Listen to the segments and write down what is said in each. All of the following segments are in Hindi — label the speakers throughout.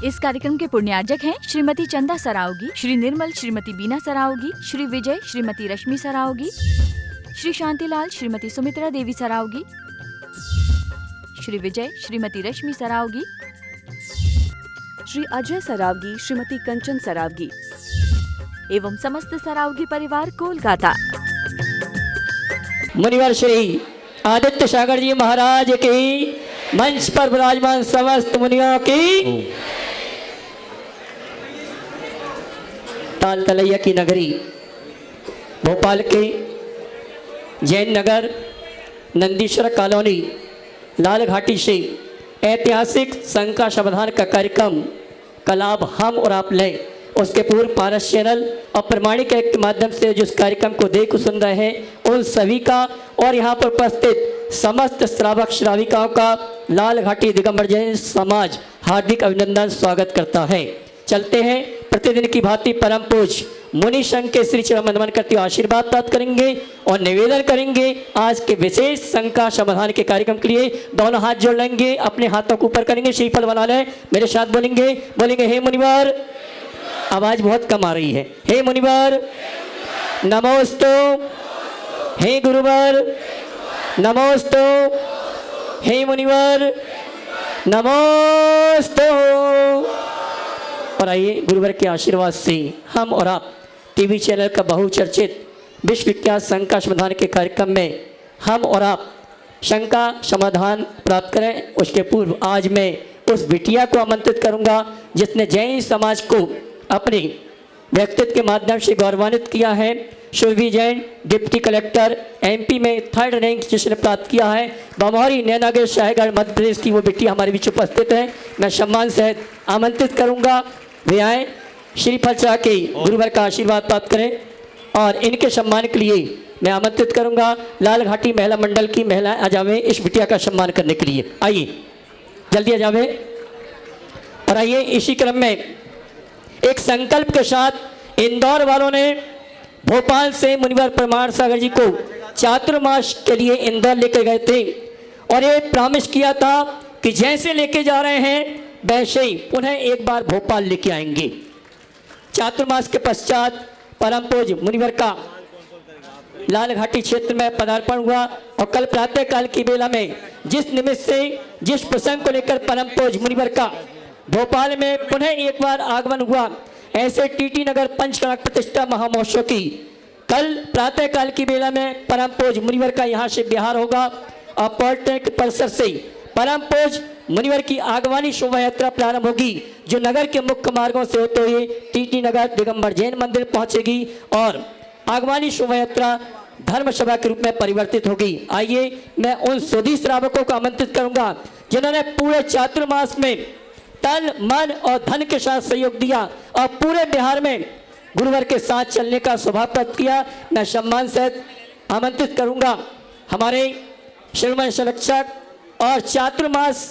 Speaker 1: इस कार्यक्रम के पुण्यार्जक हैं श्रीमती चंदा सरावगी, श्री निर्मल श्रीमती बीना सरावगी, श्री विजय श्रीमती रश्मि सरावगी, श्री शांतिलाल श्रीमती सुमित्रा देवी सरावगी, श्री विजय श्रीमती रश्मि सरावगी,
Speaker 2: श्री अजय सरावगी, श्रीमती कंचन सरावगी
Speaker 1: एवं समस्त सरावगी परिवार कोलकाता।
Speaker 3: मुनिवर श्री आदित्य सागर जी महाराज की, मंच पर विराजमान समस्त मुनियों की, ताल तलैया की नगरी भोपाल के जैन नगर नंदीश्वर कॉलोनी लाल घाटी से ऐतिहासिक संघ का समाधान का कार्यक्रम कलाब हम और आप लें, उसके पूर्व पारस चैनल और प्रमाणिक के माध्यम से जो इस कार्यक्रम को देख सुन रहे हैं उन सभी का और यहाँ पर उपस्थित समस्त श्रावक श्राविकाओं का लाल घाटी दिगंबर जैन समाज हार्दिक अभिनंदन स्वागत करता है। चलते हैं प्रतिदिन की भांति परम पूज्य मुनि संघ के श्री चरण नमन करते हुए आशीर्वाद प्राप्त करेंगे और निवेदन करेंगे आज के विशेष संघ का समाधान के कार्यक्रम के लिए दोनों हाथ जोड़ लेंगे, अपने हाथों को ऊपर करेंगे, श्रीफल बना लें, मेरे साथ बोलेंगे हे मुनिवर। आवाज बहुत कम आ रही है। हे मुनिवर नमोस्तु, हे गुरुवर नमोस्तु, हे मुनिवर नमोस्तु। और आइए गुरुवर के आशीर्वाद से हम और आप टीवी चैनल का बहुचर्चित विश्व विख्यात संघ का समाधान के कार्यक्रम में हम और आप संघ का समाधान प्राप्त करें। उसके पूर्व आज मैं उस बिटिया को आमंत्रित करूंगा जिसने जैन समाज को अपने व्यक्तित्व के माध्यम से गौरवान्वित किया है। Surabhi Jain deputy collector MP में 3rd रैंक जिसने प्राप्त किया है, बमौरी नैनागढ़ शाहगढ़ मध्य प्रदेश की वो बिटिया हमारे बीच उपस्थित है। मैं सम्मान से आमंत्रित करूंगा, वे आए श्रीफल चढ़ा के गुरुवर का आशीर्वाद प्राप्त करें और इनके सम्मान के लिए मैं आमंत्रित करूंगा लाल घाटी महिला मंडल की महिलाएं आ जावे इस बिटिया का सम्मान करने के लिए। आइए जल्दी आ जावे। और आइए इसी क्रम में एक संकल्प के साथ इंदौर वालों ने भोपाल से मुनिवर प्रमाण सागर जी को चातुर्मास के लिए इंदौर लेकर गए थे और ये प्रॉमिस किया था कि जैसे लेके जा रहे हैं वैसे ही पुनः एक बार भोपाल लेके आएंगे। चातुर्मास के पश्चात परम पूज्य मुनिवर का लाल घाटी क्षेत्र में पदार्पण हुआ और कल प्रातः काल की बेला में जिस निमित्त से जिस प्रसंग को लेकर परम पूज्य मुनिवर का भोपाल में पुनः एक बार आगमन हुआ, ऐसे टीटी नगर पंचकणक प्रतिष्ठा महामहोत्सव की कल प्रातः काल की बेला में परम पूज्य मुनिवर का यहाँ से बिहार होगा और पॉलिटेक्निक परिसर से परम पूज्य मुनिवर की आगवानी शोभा यात्रा प्रारंभ होगी जो नगर के मुख्य मार्गों से होते हुए टीटी नगर दिगंबर जैन मंदिर पहुंचेगी और आगवानी शोभा यात्रा धर्म सभा के रूप में परिवर्तित होगी। आइए मैं उन सुधी श्रावकों को आमंत्रित करूंगा जिन्होंने पूरे चातुर्मास में तन मन और धन के साथ सहयोग दिया और पूरे बिहार में गुरुवर के साथ चलने का स्वभाव प्राप्त किया। मैं सम्मान से आमंत्रित करूंगा हमारे श्रीमन संरक्षक और चातुर्मास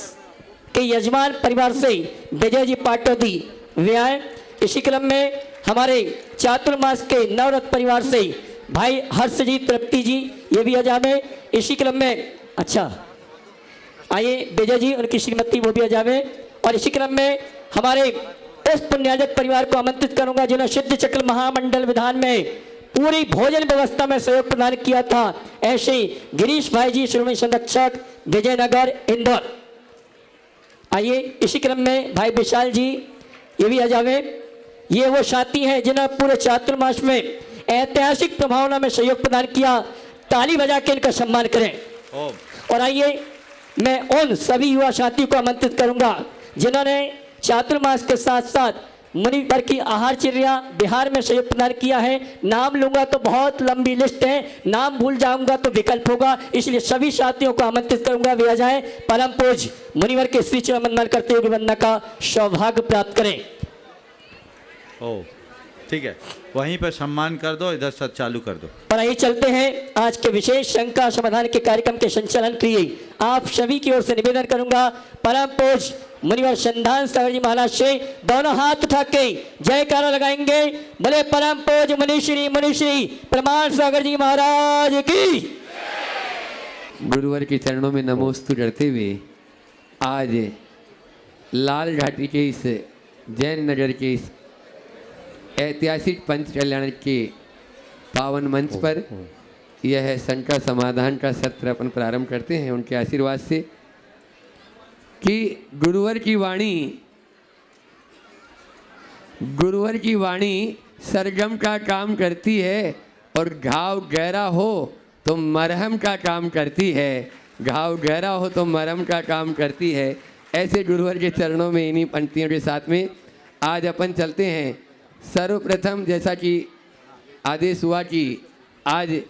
Speaker 3: के यजमान परिवार से विजय जी पाटोदी वे आए। इसी क्रम में हमारे चातुर्मास के नवरत्न परिवार से भाई हर्षजीत तृप्ति जी ये भी आ जावे। इसी क्रम में अच्छा आइए विजय जी उनकी श्रीमती वो भी आ जावे। और इसी क्रम में हमारे उस पुण्यार्जक परिवार को आमंत्रित करूंगा जिन्होंने सिद्ध चक्र महामंडल विधान में पूरी भोजन व्यवस्था में सहयोग प्रदान किया था, ऐसे गिरीश भाई जी श्रीमती संरक्षक विजयनगर इंदौर। आइए इसी क्रम में भाई विशाल जी ये भी आ जावे। ये वो साथी हैं जिन्होंने पूरे चातुर्मास में ऐतिहासिक प्रभावना में सहयोग प्रदान किया, ताली बजा के इनका सम्मान करें। और आइए मैं उन सभी युवा साथियों को आमंत्रित करूंगा जिन्होंने चातुर्मास के साथ साथ मुनिवर की आहारचर्या बिहार में सहयोग प्रदान किया है। नाम लूंगा तो बहुत लंबी लिस्ट है, नाम भूल जाऊंगा तो विकल्प होगा, इसलिए सभी साथियों को आमंत्रित करूंगा वे आ जाए परम पूज्य मुनिवर के श्री चरण वंदन करते हुए वंदना का सौभाग्य प्राप्त करें।
Speaker 4: ठीक है, वहीं पर सम्मान कर दो, इधर से चालू कर दो।
Speaker 3: और आइए चलते हैं आज के विशेष संघ का समाधान के कार्यक्रम के संचालन के लिए आप सभी की ओर से निवेदन करूंगा परम पूज्य मुनिवर संधान सागर जी महाराज से दोनों हाथ उठा के जयकारा लगाएंगे। बोले परम पूज्य मुनिश्री प्रमाण सागर जी महाराज की।
Speaker 5: गुरुवर के चरणों में नमोस्तु करते हुए आज लाल घाटी के इस जैन नगर के इस ऐतिहासिक पंच कल्याण के पावन मंच पर यह शंका समाधान का सत्र अपन प्रारंभ करते हैं उनके आशीर्वाद से कि गुरुवर की वाणी सरगम का काम करती है और घाव गहरा हो तो मरहम का काम करती है, घाव गहरा हो तो मरहम का काम करती है। ऐसे गुरुवर के चरणों में इन्हीं पंक्तियों के साथ में आज अपन चलते हैं। सर्वप्रथम जैसा कि आदेश हुआ कि आज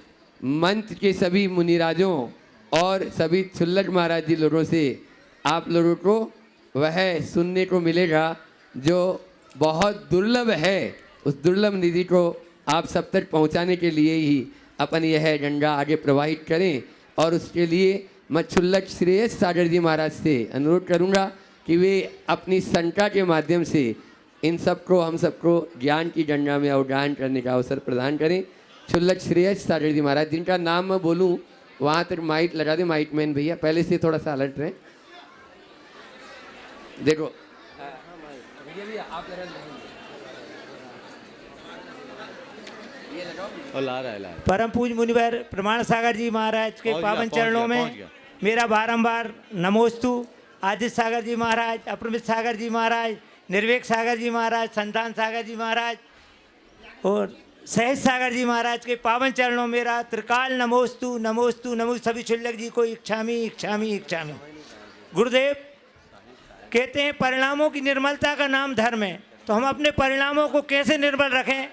Speaker 5: मंच के सभी मुनिराजों और सभी छुल्लक महाराज जी लोगों से आप लोगों को वह सुनने को मिलेगा जो बहुत दुर्लभ है। उस दुर्लभ निधि को आप सब तक पहुंचाने के लिए ही अपन यह गंगा आगे प्रवाहित करें और उसके लिए मैं छुल्लक श्रेयस सागर जी महाराज से अनुरोध करूंगा कि वे अपनी शंका के माध्यम से इन सबको हम सबको ज्ञान की गंगा में अवगाहन करने का अवसर प्रदान करें। छुल्लक श्रेयस सागर जी महाराज जिनका नाम मैं बोलूँ वहाँ तक माइक लगा दे, माइक मैन भैया पहले से थोड़ा सा अलर्ट रहें। देखो
Speaker 6: परम पूज मुनिवर प्रमाण सागर जी महाराज के पावन चरणों में मेरा बारंबार नमोस्तु। आदित्य सागर जी महाराज, अपरमित सागर जी महाराज, निर्वेक सागर जी महाराज, संतान सागर जी महाराज और सहज सागर जी महाराज के पावन चरणों मेरा त्रिकाल नमोस्तु नमोस्तु नमो। सभी छुल्लक जी को इच्छामी इच्छामी इच्छामी। गुरुदेव कहते हैं परिणामों की निर्मलता का नाम धर्म है, तो हम अपने परिणामों को कैसे निर्मल रखें,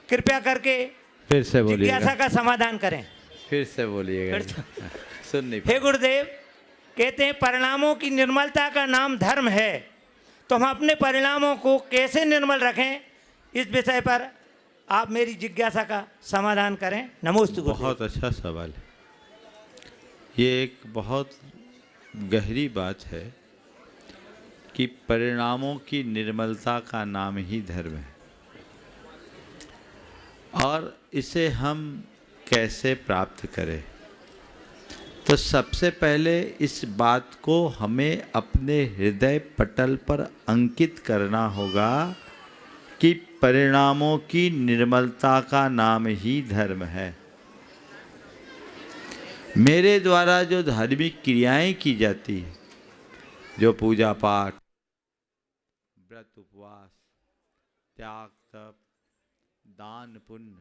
Speaker 6: कृपया करके
Speaker 4: फिर से बोलिएगा,
Speaker 6: जिज्ञासा का समाधान करें।
Speaker 4: फिर से बोलिएगा, सुन नहीं
Speaker 6: हे गुरुदेव कहते हैं परिणामों की निर्मलता का नाम धर्म है, तो हम अपने परिणामों को कैसे निर्मल रखें, इस विषय पर आप मेरी जिज्ञासा का समाधान करें। नमोस्तु गुरुदेव।
Speaker 4: बहुत अच्छा सवाल है। ये एक बहुत गहरी बात है कि परिणामों की निर्मलता का नाम ही धर्म है और इसे हम कैसे प्राप्त करें। तो सबसे पहले इस बात को हमें अपने हृदय पटल पर अंकित करना होगा कि परिणामों की निर्मलता का नाम ही धर्म है। मेरे द्वारा जो धार्मिक क्रियाएं की जाती है, जो पूजा पाठ, व्रत उपवास, त्याग तप, दान पुण्य,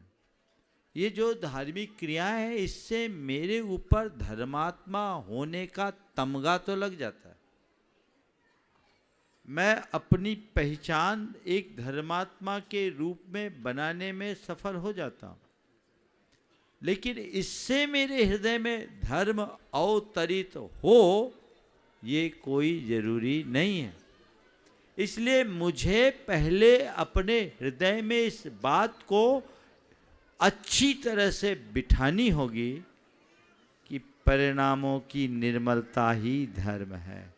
Speaker 4: ये जो धार्मिक क्रियाएं हैं, इससे मेरे ऊपर धर्मात्मा होने का तमगा तो लग जाता है। मैं अपनी पहचान एक धर्मात्मा के रूप में बनाने में सफल हो जाता हूँ, लेकिन इससे मेरे हृदय में धर्म अवतरित हो ये कोई जरूरी नहीं है। इसलिए मुझे पहले अपने हृदय में इस बात को अच्छी तरह से बिठानी होगी कि परिणामों की निर्मलता ही धर्म है।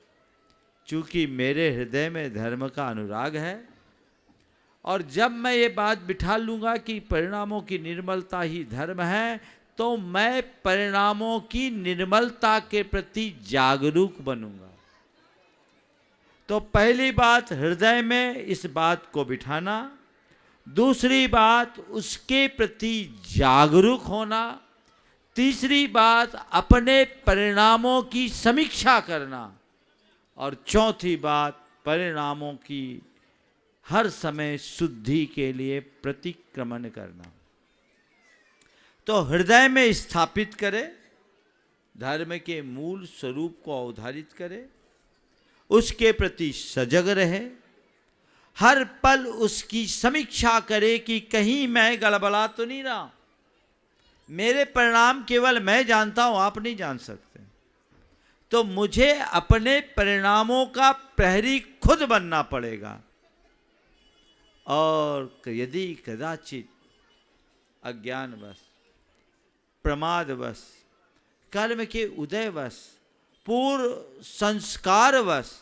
Speaker 4: चूँकि मेरे हृदय में धर्म का अनुराग है और जब मैं ये बात बिठा लूँगा कि परिणामों की निर्मलता ही धर्म है, तो मैं परिणामों की निर्मलता के प्रति जागरूक बनूंगा। तो पहली बात हृदय में इस बात को बिठाना, दूसरी बात उसके प्रति जागरूक होना, तीसरी बात अपने परिणामों की समीक्षा करना और चौथी बात परिणामों की हर समय शुद्धि के लिए प्रतिक्रमण करना। तो हृदय में स्थापित करे, धर्म के मूल स्वरूप को अवधारित करे, उसके प्रति सजग रहे, हर पल उसकी समीक्षा करे कि कहीं मैं गड़बड़ा तो नहीं रहा। मेरे परिणाम केवल मैं जानता हूं, आप नहीं जान सकते। तो मुझे अपने परिणामों का प्रहरी खुद बनना पड़ेगा। और यदि कदाचित अज्ञानवश, प्रमादवश, कर्म के उदयवश, पूर्व संस्कारवश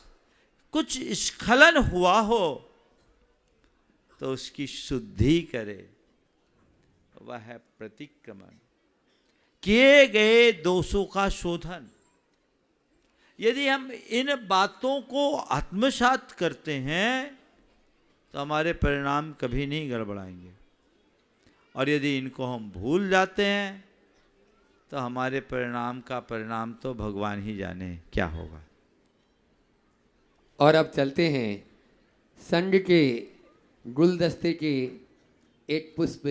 Speaker 4: कुछ स्खलन हुआ हो तो उसकी शुद्धि करे, वह प्रतिक्रमण, किए गए दोषों का शोधन। यदि हम इन बातों को आत्मसात करते हैं तो हमारे परिणाम कभी नहीं गड़बड़ाएंगे। और यदि इनको हम भूल जाते हैं तो हमारे परिणाम तो भगवान ही जाने क्या होगा।
Speaker 5: और अब चलते हैं संघ के गुलदस्ते के एक पुष्प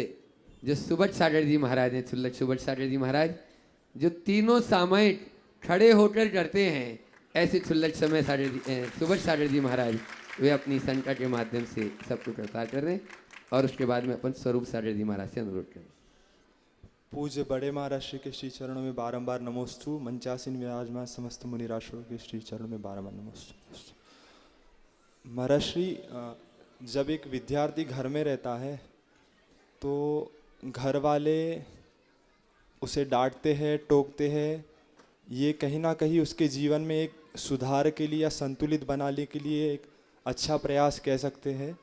Speaker 5: जो सुबट सागर जी महाराज हैं, छुल्लक सुबट सागर जी महाराज, जो तीनों सामयिक खड़े होकर करते हैं, ऐसे छुल्लक समय सागर जी सुबट सागर जी महाराज वे अपनी संख्या के माध्यम से सबको करता कर रहे हैं। और उसके बाद में अपन स्वरूप सागर जी महाराज से अनुरोध करें।
Speaker 7: पूज्य बड़े महाराज श्री के श्री चरणों में बारंबार नमोस्तु। मंचासीन विराजमान समस्त मुनिराशों के श्री चरणों में बारंबार नमोस्तु। महाराज श्री, जब एक विद्यार्थी घर में रहता है तो घर वाले उसे डांटते हैं, टोकते हैं, ये कहीं ना कहीं उसके जीवन में एक सुधार के लिए या संतुलित बनाने के लिए एक अच्छा प्रयास कह सकते हैं।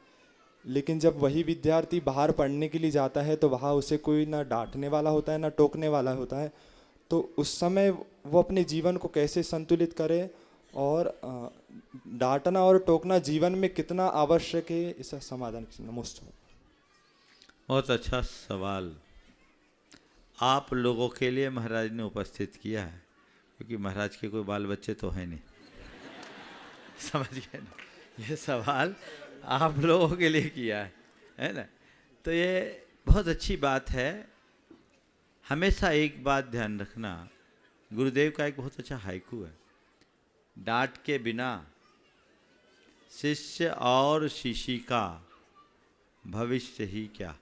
Speaker 7: लेकिन जब वही विद्यार्थी बाहर पढ़ने के लिए जाता है तो वहाँ उसे कोई ना डांटने वाला होता है ना टोकने वाला होता है, तो उस समय वो अपने जीवन को कैसे संतुलित करे और डांटना और टोकना जीवन में कितना आवश्यक है, इसका समाधान। नमस्ते।
Speaker 4: बहुत अच्छा सवाल आप लोगों के लिए महाराज ने उपस्थित किया है, क्योंकि महाराज के कोई बाल बच्चे तो हैं नहीं। समझ गए ना, ये सवाल आप लोगों के लिए किया है ना। तो ये बहुत अच्छी बात है। हमेशा एक बात ध्यान रखना, गुरुदेव का एक बहुत अच्छा हाइकू है, डांट के बिना शिष्य और शिशी का भविष्य ही क्या।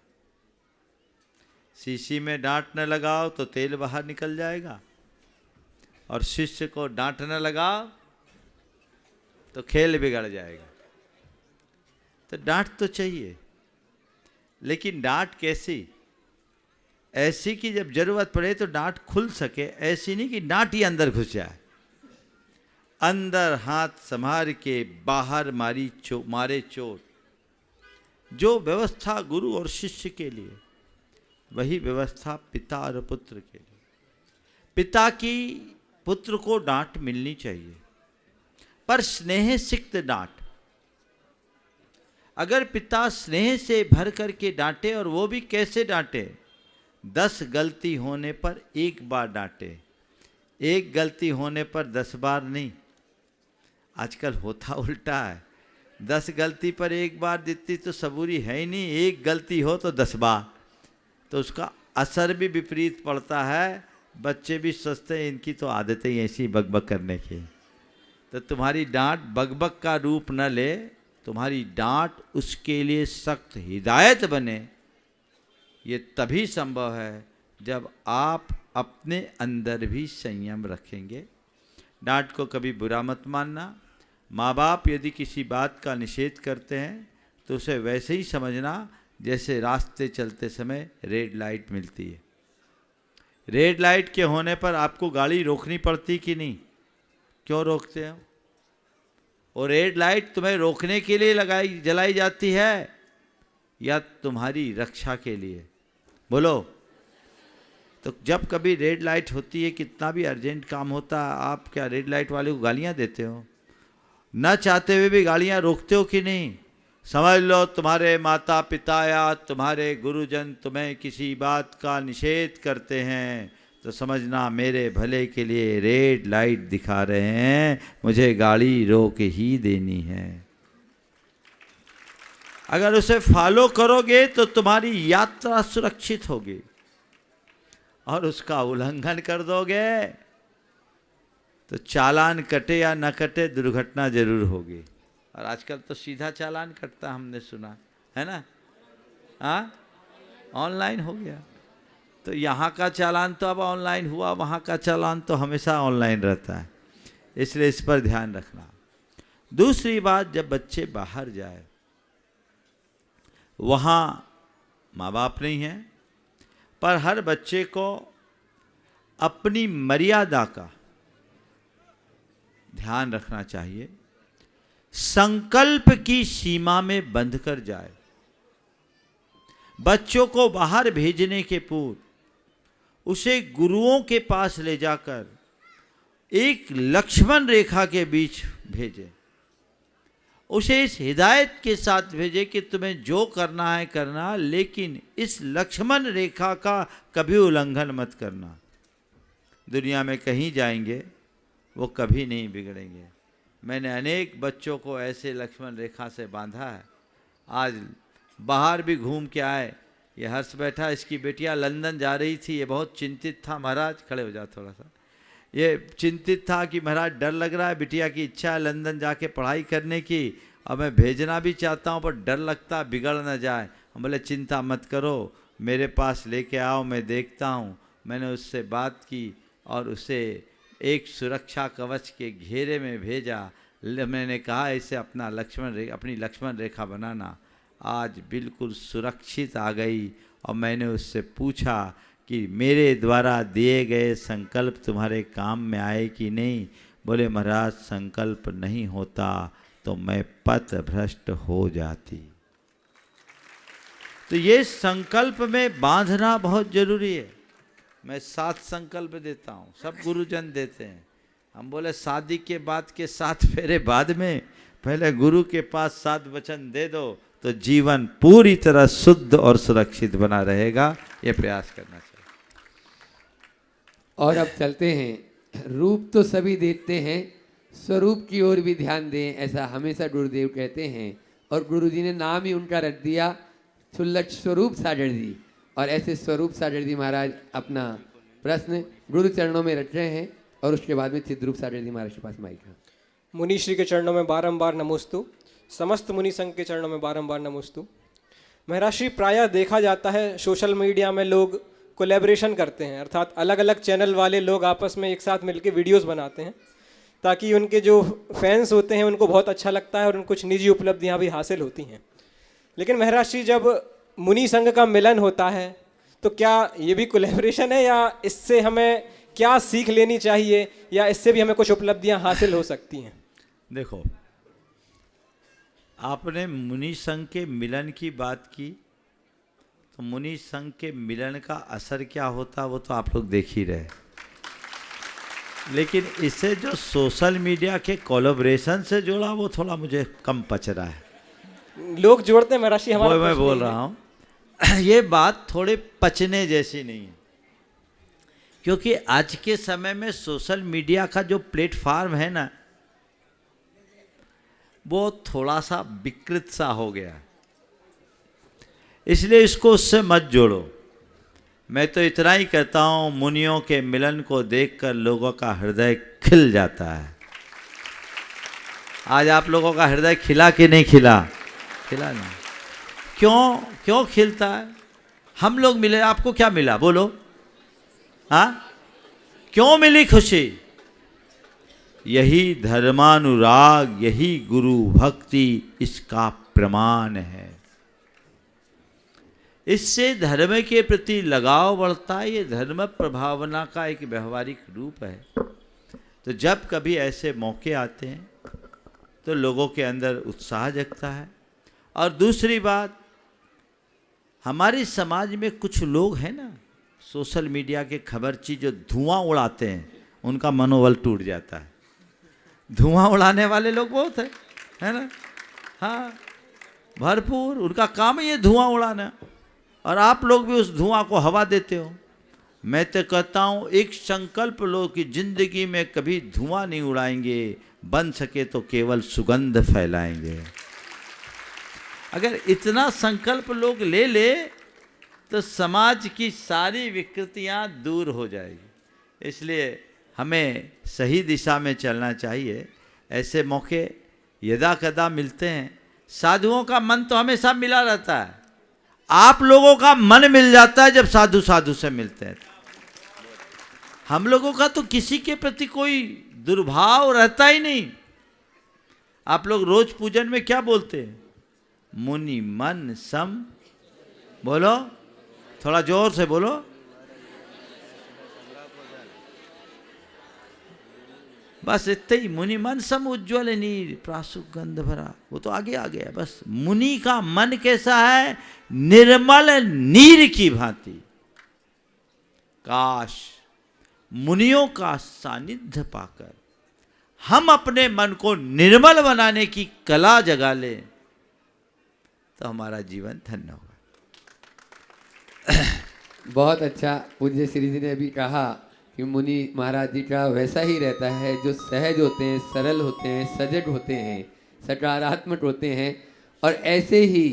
Speaker 4: शीशी में डांट न लगाओ तो तेल बाहर निकल जाएगा, और शिष्य को डांट न लगाओ तो खेल बिगड़ जाएगा। तो डांट तो चाहिए, लेकिन डांट कैसी? ऐसी कि जब जरूरत पड़े तो डांट खुल सके, ऐसी नहीं कि डांट ही अंदर घुस जाए। अंदर हाथ संभाल के बाहर मारे चोट। जो व्यवस्था गुरु और शिष्य के लिए, वही व्यवस्था पिता और पुत्र के लिए। पिता की पुत्र को डांट मिलनी चाहिए, पर स्नेह सिक्त डांट। अगर पिता स्नेह से भर करके डांटे, और वो भी कैसे डांटे? 10 गलती होने पर 1 बार डांटे, 1 गलती होने पर 10 बार नहीं। आजकल होता उल्टा है, 10 गलती पर 1 बार देती तो सबूरी है ही नहीं, 1 गलती हो तो 10 बार, तो उसका असर भी विपरीत पड़ता है। बच्चे भी सोचते हैं इनकी तो आदतें ही ऐसी बकबक करने की। तो तुम्हारी डांट बकबक का रूप न ले, तुम्हारी डांट उसके लिए सख्त हिदायत बने। ये तभी संभव है जब आप अपने अंदर भी संयम रखेंगे। डांट को कभी बुरा मत मानना। माँ बाप यदि किसी बात का निषेध करते हैं तो उसे वैसे ही समझना जैसे रास्ते चलते समय रेड लाइट मिलती है। रेड लाइट के होने पर आपको गाड़ी रोकनी पड़ती कि नहीं? क्यों रोकते हो? और रेड लाइट तुम्हें रोकने के लिए जलाई जाती है या तुम्हारी रक्षा के लिए? बोलो। तो जब कभी रेड लाइट होती है, कितना भी अर्जेंट काम होता है, आप क्या रेड लाइट वाले को गालियां देते हो? न चाहते हुए भी गालियां रोकते हो कि नहीं? समझ लो तुम्हारे माता पिता या तुम्हारे गुरुजन तुम्हें किसी बात का निषेध करते हैं तो समझना मेरे भले के लिए रेड लाइट दिखा रहे हैं, मुझे गाड़ी रोक ही देनी है। अगर उसे फॉलो करोगे तो तुम्हारी यात्रा सुरक्षित होगी, और उसका उल्लंघन कर दोगे तो चालान कटे या न कटे दुर्घटना जरूर होगी। और आजकल तो सीधा चालान कटता हमने सुना है ना। हाँ, ऑनलाइन हो गया। तो यहाँ का चालान तो अब ऑनलाइन हुआ, वहाँ का चालान तो हमेशा ऑनलाइन रहता है, इसलिए इस पर ध्यान रखना। दूसरी बात, जब बच्चे बाहर जाए, वहाँ माँ बाप नहीं है, पर हर बच्चे को अपनी मर्यादा का ध्यान रखना चाहिए। संकल्प की सीमा में बंध कर जाए। बच्चों को बाहर भेजने के पूर्व उसे गुरुओं के पास ले जाकर एक लक्ष्मण रेखा के बीच भेजें, उसे इस हिदायत के साथ भेजे कि तुम्हें जो करना है करना, लेकिन इस लक्ष्मण रेखा का कभी उल्लंघन मत करना। दुनिया में कहीं जाएंगे वो कभी नहीं बिगड़ेंगे। मैंने अनेक बच्चों को ऐसे लक्ष्मण रेखा से बांधा है। आज बाहर भी घूम के आए। ये हर्ष बैठा, इसकी बेटियां लंदन जा रही थी। ये बहुत चिंतित था। महाराज खड़े हो जाओ थोड़ा सा। ये चिंतित था कि महाराज डर लग रहा है, बिटिया की इच्छा है लंदन जाके पढ़ाई करने की, और मैं भेजना भी चाहता हूँ पर डर लगता है बिगड़ ना जाए। हम बोले चिंता मत करो, मेरे पास लेके आओ, मैं देखता हूँ। मैंने उससे बात की और उसे एक सुरक्षा कवच के घेरे में भेजा। मैंने कहा इसे अपनी लक्ष्मण रेखा बनाना। आज बिल्कुल सुरक्षित आ गई। और मैंने उससे पूछा कि मेरे द्वारा दिए गए संकल्प तुम्हारे काम में आए कि नहीं। बोले महाराज संकल्प नहीं होता तो मैं पथ भ्रष्ट हो जाती। तो ये संकल्प में बांधना बहुत जरूरी है। मैं 7 संकल्प देता हूँ, सब गुरुजन देते हैं। हम बोले शादी के बाद के 7 फेरे बाद में, पहले गुरु के पास 7 वचन दे दो तो जीवन पूरी तरह शुद्ध और सुरक्षित बना रहेगा। ये प्रयास करना चाहिए।
Speaker 5: और अब चलते हैं। रूप तो सभी देखते हैं, स्वरूप की ओर भी ध्यान दें, ऐसा हमेशा गुरुदेव कहते हैं। और गुरुजी ने नाम ही उनका रख दिया छुल्लट स्वरूप सागर जी। और ऐसे स्वरूप सागर जी महाराज अपना प्रश्न गुरु चरणों में रख रहे हैं। और उसके बाद में चिद्रूप सागर जी महाराज के पास माइक है।
Speaker 8: मुनि श्री के चरणों में बारंबार नमोस्तु, समस्त मुनि संघ के चरणों में बारंबार नमोस्तु। महाराज श्री, प्रायः देखा जाता है सोशल मीडिया में लोग कोलैबोरेशन करते हैं, अर्थात अलग अलग चैनल वाले लोग आपस में एक साथ मिलकर वीडियोस बनाते हैं ताकि उनके जो फैंस होते हैं उनको बहुत अच्छा लगता है और उनको कुछ निजी उपलब्धियां भी हासिल होती हैं। लेकिन महाराज श्री, जब मुनि संघ का मिलन होता है तो क्या ये भी कोलैबोरेशन है, या इससे हमें क्या सीख लेनी चाहिए, या इससे भी हमें कुछ उपलब्धियां हासिल हो सकती हैं?
Speaker 4: देखो, आपने मुनि संघ के मिलन की बात की, तो मुनि संघ के मिलन का असर क्या होता वो तो आप लोग देख ही रहे। लेकिन इससे जो सोशल मीडिया के कोलैबोरेशन से जोड़ा वो थोड़ा मुझे कम पच रहा है।
Speaker 8: लोग जोड़ते हैं महाराज श्री, हमारा
Speaker 4: मैं बोल रहा हूँ ये बात थोड़े पचने जैसी नहीं है। क्योंकि आज के समय में सोशल मीडिया का जो प्लेटफॉर्म है ना, वो थोड़ा सा विकृत सा हो गया है। इसलिए इसको उससे मत जोड़ो। मैं तो इतना ही कहता हूँ, मुनियों के मिलन को देखकर लोगों का हृदय खिल जाता है। आज आप लोगों का हृदय खिला कि नहीं खिला? खिला ना। क्यों खिलता है? हम लोग मिले, आपको क्या मिला बोलो? हाँ, क्यों मिली खुशी? यही धर्मानुराग, यही गुरु भक्ति इसका प्रमाण है। इससे धर्म के प्रति लगाव बढ़ता है। ये धर्म प्रभावना का एक व्यवहारिक रूप है। तो जब कभी ऐसे मौके आते हैं तो लोगों के अंदर उत्साह जगता है। और दूसरी बात, हमारे समाज में कुछ लोग हैं ना, सोशल मीडिया के खबरची जो धुआं उड़ाते हैं, उनका मनोबल टूट जाता है। धुआं उड़ाने वाले लोग बहुत है ना? हाँ, भरपूर उनका काम है ये धुआं उड़ाना। और आप लोग भी उस धुआं को हवा देते हो। मैं तो कहता हूँ एक संकल्प लो कि जिंदगी में कभी धुआं नहीं उड़ाएंगे, बन सके तो केवल सुगंध फैलाएंगे। अगर इतना संकल्प लोग ले ले तो समाज की सारी विकृतियाँ दूर हो जाएगी। इसलिए हमें सही दिशा में चलना चाहिए। ऐसे मौके यदा कदा मिलते हैं। साधुओं का मन तो हमेशा मिला रहता है। आप लोगों का मन मिल जाता है जब साधु साधु से मिलते हैं। हम लोगों का तो किसी के प्रति कोई दुर्भाव रहता ही नहीं। आप लोग रोज पूजन में क्या बोलते हैं? मुनि मन सम, बोलो थोड़ा जोर से बोलो। बस इतने ही, मुनि मन सम उज्ज्वल नीर प्रासुगंध भरा। वो तो आगे आ गया। बस मुनि का मन कैसा है? निर्मल नीर की भांति। काश मुनियों का सानिध्य पाकर हम अपने मन को निर्मल बनाने की कला जगा लें तो हमारा जीवन धन्य होगा।
Speaker 5: बहुत अच्छा पूज्य श्री जी ने अभी कहा कि मुनि महाराज जी का वैसा ही रहता है, जो सहज होते हैं, सरल होते हैं, सजग होते हैं, सकारात्मक होते हैं। और ऐसे ही,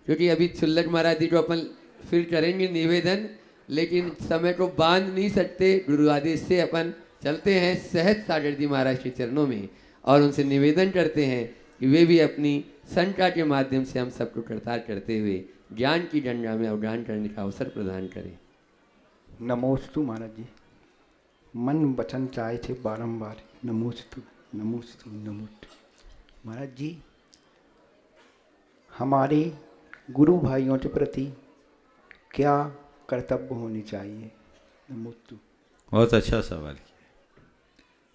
Speaker 5: क्योंकि अभी छुल्लक महाराज जी को अपन फिर करेंगे निवेदन, लेकिन समय को बांध नहीं सकते, गुरु आदेश से अपन चलते हैं सहज सागर जी महाराज के चरणों में और उनसे निवेदन करते हैं कि वे भी अपनी संख्या के माध्यम से हम सबको करतार करते हुए ज्ञान की गंगा में अवगाहन करने का अवसर प्रदान करें।
Speaker 9: नमोस्तु महाराज जी। मन वचन चाहे थे बारंबार नमोस्तु नमोस्तु नमोस्तु। महाराज जी, हमारे गुरु भाइयों के प्रति क्या कर्तव्य होने चाहिए? नमोस्तु।
Speaker 4: बहुत अच्छा सवाल किया।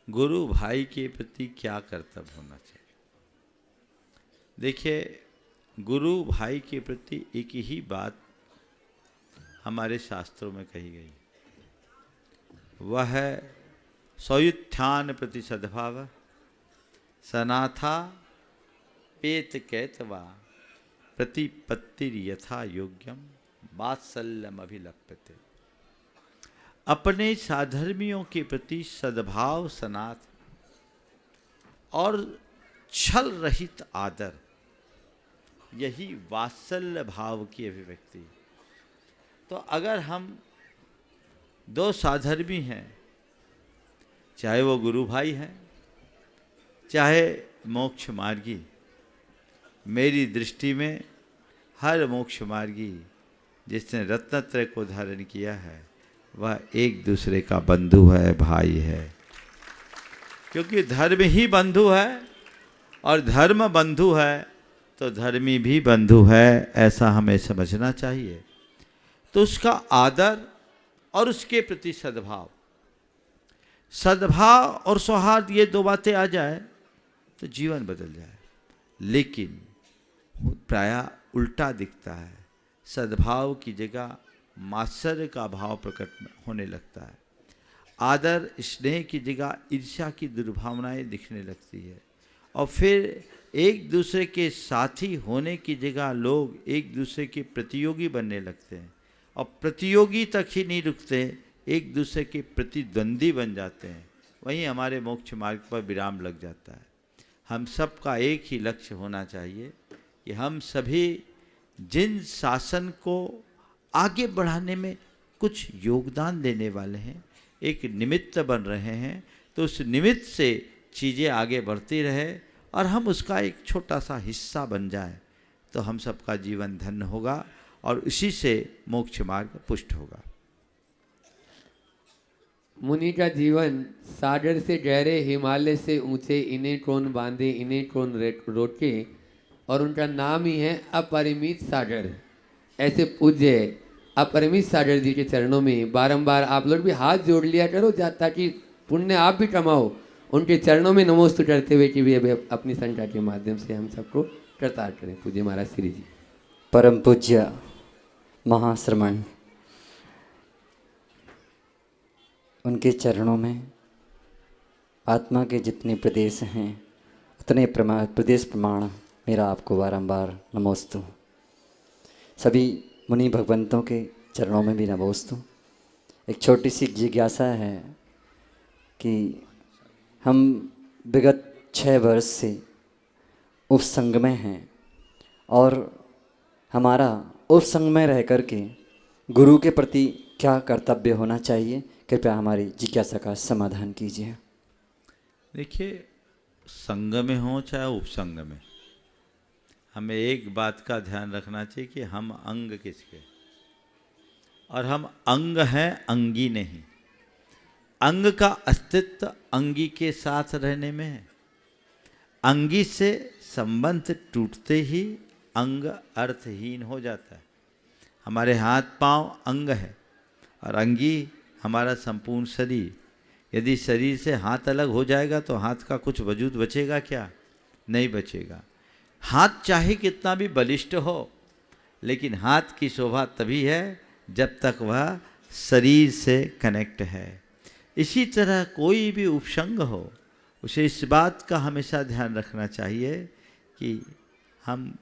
Speaker 4: गुरु भाई के प्रति क्या कर्तव्य होना चाहिए? देखिए, गुरु भाई के प्रति एक ही बात हमारे शास्त्रों में कही गई, वह है सौयुत्थान प्रति सद्भाव, सनाथा पेत कैतवा प्रतिपत्तिर यथा योग्यम वात्सल्यम अभिलप्यते। अपने साधर्मियों के प्रति सद्भाव, सनाथ और छल रहित आदर, यही वात्सल्य भाव की अभिव्यक्ति। तो अगर हम दो साधर्मी हैं, चाहे वो गुरु भाई हैं, चाहे मोक्ष मार्गी, मेरी दृष्टि में हर मोक्ष मार्गी जिसने रत्नत्रय को धारण किया है वह एक दूसरे का बंधु है, भाई है। क्योंकि धर्म ही बंधु है और धर्म बंधु है तो धर्मी भी बंधु है, ऐसा हमें समझना चाहिए। तो उसका आदर और उसके प्रति सद्भाव, सद्भाव और सौहार्द, ये दो बातें आ जाए तो जीवन बदल जाए। लेकिन प्रायः उल्टा दिखता है, सद्भाव की जगह मात्सर्य का भाव प्रकट होने लगता है, आदर स्नेह की जगह ईर्ष्या की दुर्भावनाएं दिखने लगती है, और फिर एक दूसरे के साथी होने की जगह लोग एक दूसरे के प्रतियोगी बनने लगते हैं, और प्रतियोगी तक ही नहीं रुकते, एक दूसरे के प्रतिद्वंदी बन जाते हैं। वहीं हमारे मोक्ष मार्ग पर विराम लग जाता है। हम सबका एक ही लक्ष्य होना चाहिए कि हम सभी जिन शासन को आगे बढ़ाने में कुछ योगदान देने वाले हैं, एक निमित्त बन रहे हैं, तो उस निमित्त से चीज़ें आगे बढ़ती रहे और हम उसका एक छोटा सा हिस्सा बन जाए तो हम सबका जीवन धन्य होगा और उसी से मोक्ष मार्ग पुष्ट होगा।
Speaker 5: मुनि का जीवन सागर से गहरे, हिमालय से ऊंचे, इन्हें कौन बांधे, इन्हें कौन रोके, और उनका नाम ही है अपरिमित सागर। ऐसे पूज्य अपरिमित सागर जी के चरणों में बारंबार आप लोग भी हाथ जोड़ लिया करो, ताकि पुण्य आप भी कमाओ। उनके चरणों में नमोस्तु करते हुए कि वे अपनी संख्या के माध्यम से हम सबको करतार करें। पूज्य महाराज श्री जी।
Speaker 10: परम पूज्य महाश्रमण, उनके चरणों में आत्मा के जितने प्रदेश हैं उतने प्रदेश प्रमाण मेरा आपको बारंबार नमोस्तु। सभी मुनि भगवंतों के चरणों में भी नमोस्तु। एक छोटी सी जिज्ञासा है कि हम विगत 6 वर्ष से उपसंग में हैं और हमारा उपसंग में रह कर के गुरु के प्रति क्या कर्तव्य होना चाहिए, कृपया हमारी जिज्ञासा का समाधान कीजिए।
Speaker 4: देखिए, संग में हो चाहे उपसंग में, हमें एक बात का ध्यान रखना चाहिए कि हम अंग किसके, और हम अंग हैं, अंगी नहीं। अंग का अस्तित्व अंगी के साथ रहने में है। अंगी से संबंध टूटते ही अंग अर्थहीन हो जाता है। हमारे हाथ पांव अंग है और अंगी हमारा संपूर्ण शरीर। यदि शरीर से हाथ अलग हो जाएगा तो हाथ का कुछ वजूद बचेगा क्या? नहीं बचेगा। हाथ चाहे कितना भी बलिष्ठ हो, लेकिन हाथ की शोभा तभी है जब तक वह शरीर से कनेक्ट है। इसी तरह कोई भी उपसंग हो, उसे इस बात का हमेशा ध्यान रखना चाहिए कि हम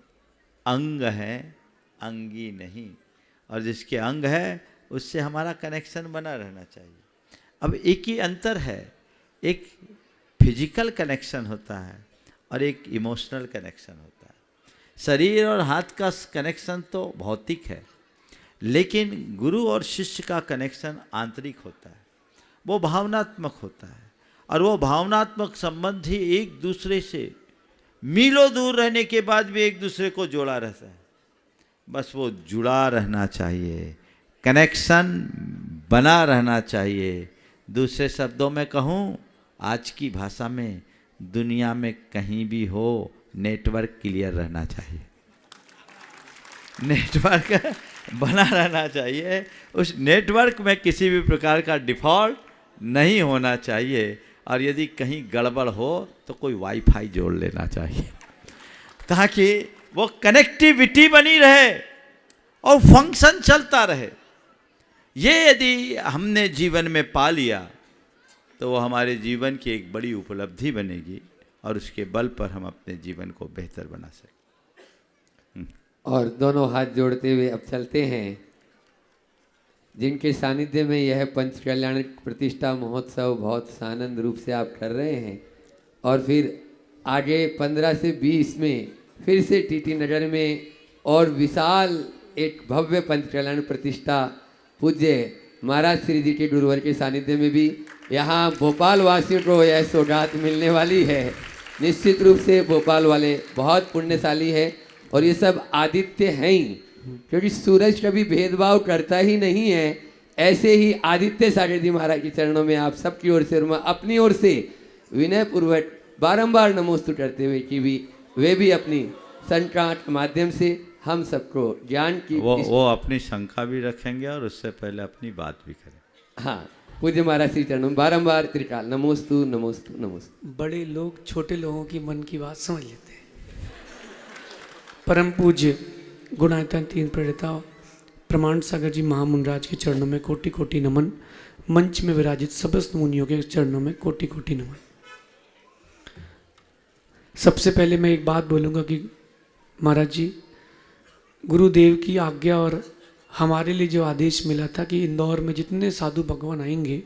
Speaker 4: अंग हैं, अंगी नहीं, और जिसके अंग है उससे हमारा कनेक्शन बना रहना चाहिए। अब एक ही अंतर है, एक फिजिकल कनेक्शन होता है और एक इमोशनल कनेक्शन होता है। शरीर और हाथ का कनेक्शन तो भौतिक है, लेकिन गुरु और शिष्य का कनेक्शन आंतरिक होता है, वो भावनात्मक होता है। और वो भावनात्मक संबंध ही एक दूसरे से मीलों दूर रहने के बाद भी एक दूसरे को जोड़ा रहता है। बस वो जुड़ा रहना चाहिए, कनेक्शन बना रहना चाहिए। दूसरे शब्दों में कहूँ, आज की भाषा में, दुनिया में कहीं भी हो नेटवर्क क्लियर रहना चाहिए, नेटवर्क बना रहना चाहिए। उस नेटवर्क में किसी भी प्रकार का डिफ़ॉल्ट नहीं होना चाहिए, और यदि कहीं गड़बड़ हो तो कोई वाईफाई जोड़ लेना चाहिए, ताकि वो कनेक्टिविटी बनी रहे और फंक्शन चलता रहे। ये यदि हमने जीवन में पा लिया तो वो हमारे जीवन की एक बड़ी उपलब्धि बनेगी, और उसके बल पर हम अपने जीवन को बेहतर बना सकें।
Speaker 5: और दोनों हाथ जोड़ते हुए अब चलते हैं, जिनके सानिध्य में यह पंच कल्याण प्रतिष्ठा महोत्सव बहुत सानंद रूप से आप कर रहे हैं, और फिर आगे 15 से 20 में फिर से टीटी नगर में और विशाल एक भव्य पंच कल्याण प्रतिष्ठा पूज्य महाराज श्री जी के गुरुवर के सानिध्य में भी यहाँ भोपाल वासियों को यह सौगात मिलने वाली है। निश्चित रूप से भोपाल वाले बहुत पुण्यशाली है, और ये सब आदित्य हैं ही, क्योंकि सूरज कभी भेदभाव करता ही नहीं है। ऐसे ही आदित्य सागर जी महाराज के चरणों में आप सबकी ओर से और मैं अपनी ओर से विनय पूर्वक बारंबार नमोस्तु करते हुए कि भी वे भी अपनी शंका के माध्यम से हम सबको ज्ञान की
Speaker 4: वो अपनी शंका भी रखेंगे और उससे पहले अपनी बात भी करें।
Speaker 5: हाँ, पूज्य महाराज श्री चरणों में बारंबार त्रिकाल नमोस्तु नमोस्तु नमोस्तु।
Speaker 11: बड़े लोग छोटे लोगों की मन की बात समझ लेते हैं। परम पूज्य गुणायतन तीन प्रेरिता प्रमाण सागर जी महामुनराज के चरणों में कोटि कोटि नमन। मंच में विराजित समस्त मुनियों के चरणों में कोटि कोटि नमन। सबसे पहले मैं एक बात बोलूँगा कि महाराज जी, गुरुदेव की आज्ञा और हमारे लिए जो आदेश मिला था कि इंदौर में जितने साधु भगवान आएंगे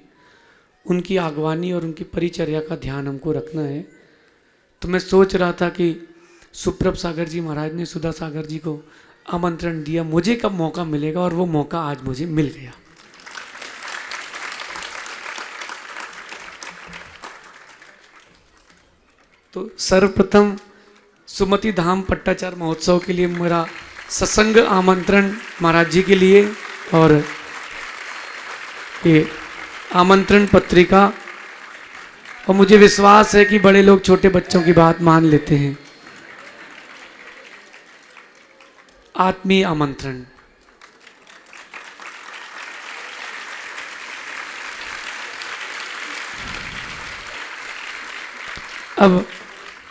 Speaker 11: उनकी आगवानी और उनकी परिचर्या का ध्यान हमको रखना है। तो मैं सोच रहा था कि सुप्रभ सागर जी महाराज ने सुधा सागर जी को आमंत्रण दिया, मुझे कब मौका मिलेगा, और वो मौका आज मुझे मिल गया। तो सर्वप्रथम सुमति धाम पट्टाचार महोत्सव के लिए मेरा सत्संग आमंत्रण महाराज जी के लिए, और ये आमंत्रण पत्रिका, और मुझे विश्वास है कि बड़े लोग छोटे बच्चों की बात मान लेते हैं। आत्मीय आमंत्रण। अब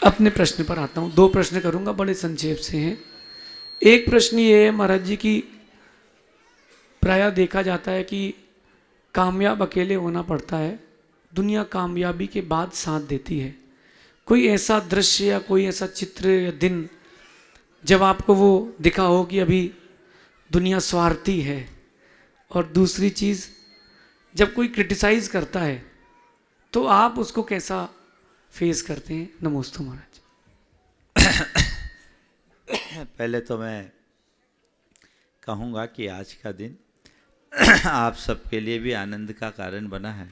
Speaker 11: अपने प्रश्न पर आता हूँ। 2 प्रश्न करूँगा, बड़े संक्षेप से हैं। एक प्रश्न ये है महाराज जी की, प्रायः देखा जाता है कि कामयाब अकेले होना पड़ता है, दुनिया कामयाबी के बाद साथ देती है। कोई ऐसा दृश्य या कोई ऐसा चित्र या दिन जब आपको वो दिखा हो कि अभी दुनिया स्वार्थी है? और दूसरी चीज़, जब कोई क्रिटिसाइज करता है तो आप उसको कैसा फेस करते हैं? नमोस्तु महाराज।
Speaker 4: पहले तो मैं कहूँगा कि आज का दिन आप सबके लिए भी आनंद का कारण बना है,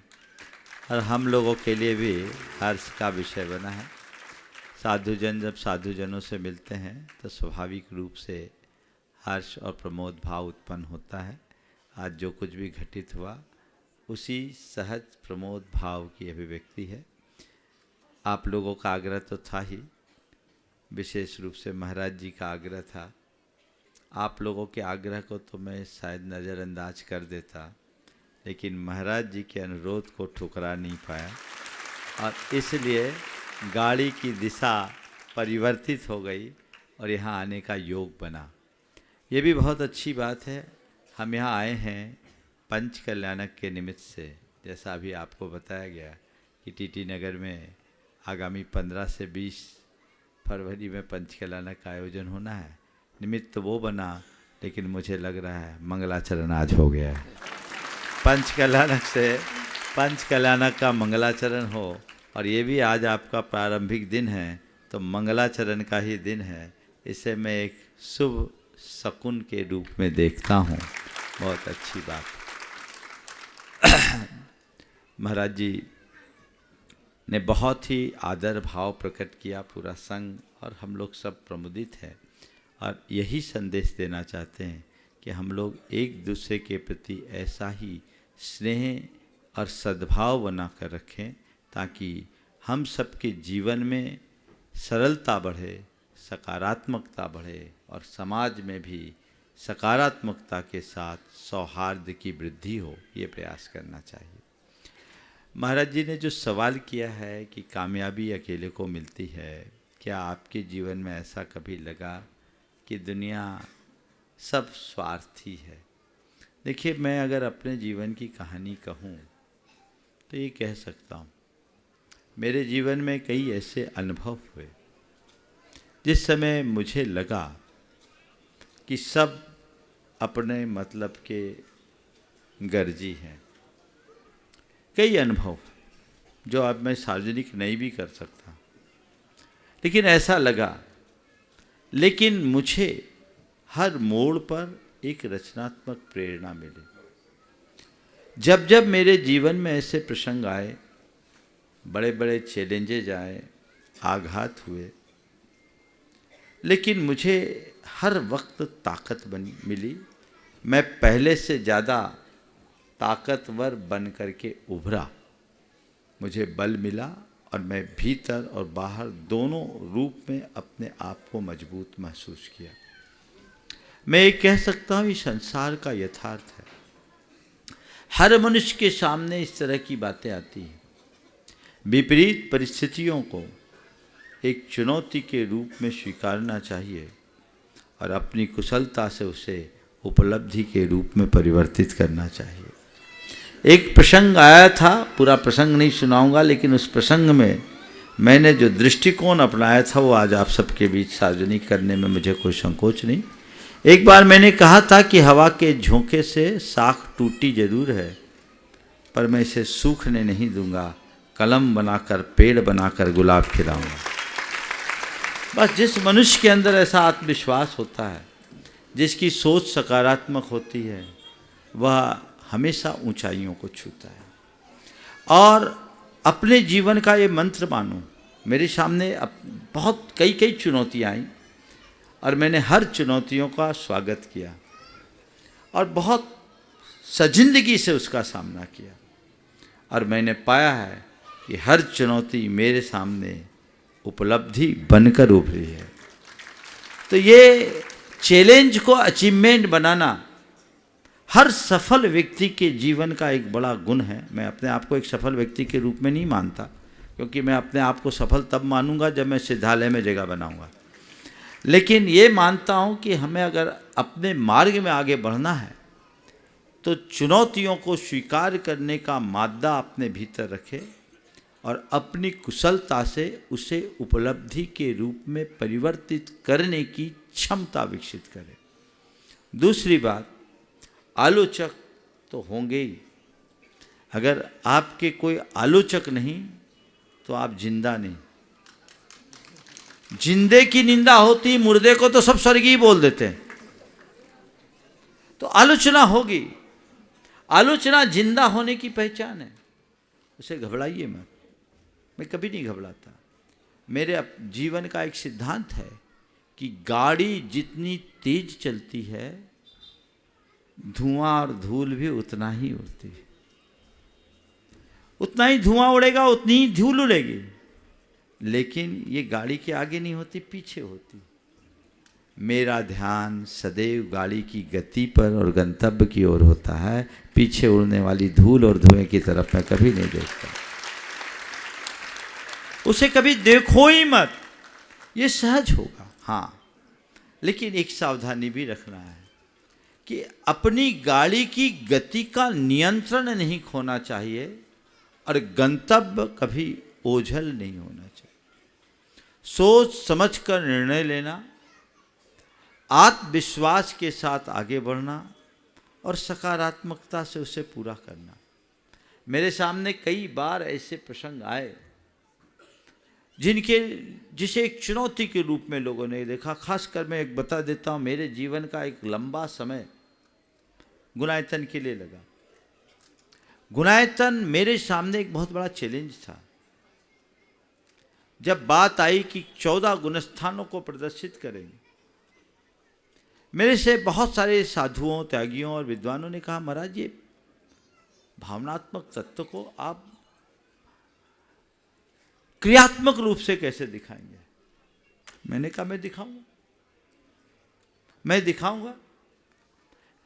Speaker 4: और हम लोगों के लिए भी हर्ष का विषय बना है। साधुजन जब साधुजनों से मिलते हैं तो स्वाभाविक रूप से हर्ष और प्रमोद भाव उत्पन्न होता है। आज जो कुछ भी घटित हुआ उसी सहज प्रमोद भाव की अभिव्यक्ति है। आप लोगों का आग्रह तो था ही, विशेष रूप से महाराज जी का आग्रह था। आप लोगों के आग्रह को तो मैं शायद नज़रअंदाज कर देता, लेकिन महाराज जी के अनुरोध को ठुकरा नहीं पाया, और इसलिए गाड़ी की दिशा परिवर्तित हो गई और यहाँ आने का योग बना। ये भी बहुत अच्छी बात है। हम यहाँ आए हैं पंच कल्याणक के निमित्त से, जैसा अभी आपको बताया गया कि टीटी नगर में आगामी 15 से 20 फरवरी में पंचकलानक का आयोजन होना है। निमित्त तो वो बना, लेकिन मुझे लग रहा है मंगलाचरण आज हो गया है। पंचकलानक का मंगलाचरण हो, और ये भी आज आपका प्रारंभिक दिन है, तो मंगलाचरण का ही दिन है। इसे मैं एक शुभ शकुन के रूप में देखता हूँ। बहुत अच्छी बात। महाराज जी ने बहुत ही आदर भाव प्रकट किया, पूरा संघ और हम लोग सब प्रमुदित हैं, और यही संदेश देना चाहते हैं कि हम लोग एक दूसरे के प्रति ऐसा ही स्नेह और सद्भाव बना कर रखें, ताकि हम सबके जीवन में सरलता बढ़े, सकारात्मकता बढ़े, और समाज में भी सकारात्मकता के साथ सौहार्द की वृद्धि हो। ये प्रयास करना चाहिए। महाराज जी ने जो सवाल किया है कि कामयाबी अकेले को मिलती है, क्या आपके जीवन में ऐसा कभी लगा कि दुनिया सब स्वार्थी है? देखिए, मैं अगर अपने जीवन की कहानी कहूँ तो ये कह सकता हूँ, मेरे जीवन में कई ऐसे अनुभव हुए जिस समय मुझे लगा कि सब अपने मतलब के गर्जी हैं। कई अनुभव जो अब मैं सार्वजनिक नहीं भी कर सकता, लेकिन ऐसा लगा। लेकिन मुझे हर मोड़ पर एक रचनात्मक प्रेरणा मिली। जब जब मेरे जीवन में ऐसे प्रसंग आए, बड़े बड़े चैलेंजेज आए, आघात हुए, लेकिन मुझे हर वक्त ताकत मिली। मैं पहले से ज़्यादा ताकतवर बन करके उभरा। मुझे बल मिला, और मैं भीतर और बाहर दोनों रूप में अपने आप को मजबूत महसूस किया। मैं ये कह सकता हूँ, ये संसार का यथार्थ है। हर मनुष्य के सामने इस तरह की बातें आती हैं। विपरीत परिस्थितियों को एक चुनौती के रूप में स्वीकारना चाहिए, और अपनी कुशलता से उसे उपलब्धि के रूप में परिवर्तित करना चाहिए। एक प्रसंग आया था, पूरा प्रसंग नहीं सुनाऊंगा, लेकिन उस प्रसंग में मैंने जो दृष्टिकोण अपनाया था वो आज आप सबके बीच सार्वजनिक करने में मुझे कोई संकोच नहीं। एक बार मैंने कहा था कि हवा के झोंके से शाख टूटी जरूर है, पर मैं इसे सूखने नहीं दूंगा, कलम बनाकर पेड़ बनाकर गुलाब खिलाऊंगा। बस जिस मनुष्य के अंदर ऐसा आत्मविश्वास होता है, जिसकी सोच सकारात्मक होती है, वह हमेशा ऊंचाइयों को छूता है। और अपने जीवन का ये मंत्र मानो। मेरे सामने बहुत कई चुनौतियाँ आईं, और मैंने हर चुनौतियों का स्वागत किया और बहुत सजिंदगी से उसका सामना किया, और मैंने पाया है कि हर चुनौती मेरे सामने उपलब्धि बनकर उभरी है। तो ये चैलेंज को अचीवमेंट बनाना हर सफल व्यक्ति के जीवन का एक बड़ा गुण है। मैं अपने आप को एक सफल व्यक्ति के रूप में नहीं मानता, क्योंकि मैं अपने आप को सफल तब मानूंगा जब मैं सिद्धालय में जगह बनाऊंगा। लेकिन ये मानता हूँ कि हमें अगर अपने मार्ग में आगे बढ़ना है, तो चुनौतियों को स्वीकार करने का मादा अपने भीतर रखे, और अपनी कुशलता से उसे उपलब्धि के रूप में परिवर्तित करने की क्षमता विकसित करे। दूसरी बात, आलोचक तो होंगे ही। अगर आपके कोई आलोचक नहीं तो आप जिंदा नहीं। जिंदे की निंदा होती, मुर्दे को तो सब स्वर्गीय बोल देते हैं। तो आलोचना होगी। आलोचना जिंदा होने की पहचान है। उसे घबराइए मत। मैं कभी नहीं घबराता। मेरे जीवन का एक सिद्धांत है कि गाड़ी जितनी तेज चलती है, धुआं और धूल भी उतना ही उड़ती है। उतना ही धुआं उड़ेगा, उतनी ही धूल उड़ेगी, लेकिन ये गाड़ी के आगे नहीं होती, पीछे होती। मेरा ध्यान सदैव गाड़ी की गति पर और गंतव्य की ओर होता है। पीछे उड़ने वाली धूल और धुएं की तरफ मैं कभी नहीं देखता। उसे कभी देखो ही मत, ये सहज होगा। हाँ, लेकिन एक सावधानी भी रखना है कि अपनी गाड़ी की गति का नियंत्रण नहीं खोना चाहिए, और गंतव्य कभी ओझल नहीं होना चाहिए। सोच समझ कर निर्णय लेना, आत्मविश्वास के साथ आगे बढ़ना और सकारात्मकता से उसे पूरा करना। मेरे सामने कई बार ऐसे प्रसंग आए जिसे एक चुनौती के रूप में लोगों ने देखा। खासकर मैं एक बता देता हूँ, मेरे जीवन का एक लंबा समय गुणायतन के लिए लगा। गुणायतन मेरे सामने एक बहुत बड़ा चैलेंज था। जब बात आई कि 14 गुणस्थानों को प्रदर्शित करेंगे, मेरे से बहुत सारे साधुओं, त्यागियों और विद्वानों ने कहा, महाराज ये भावनात्मक तत्व को आप क्रियात्मक रूप से कैसे दिखाएंगे? मैंने कहा मैं दिखाऊंगा।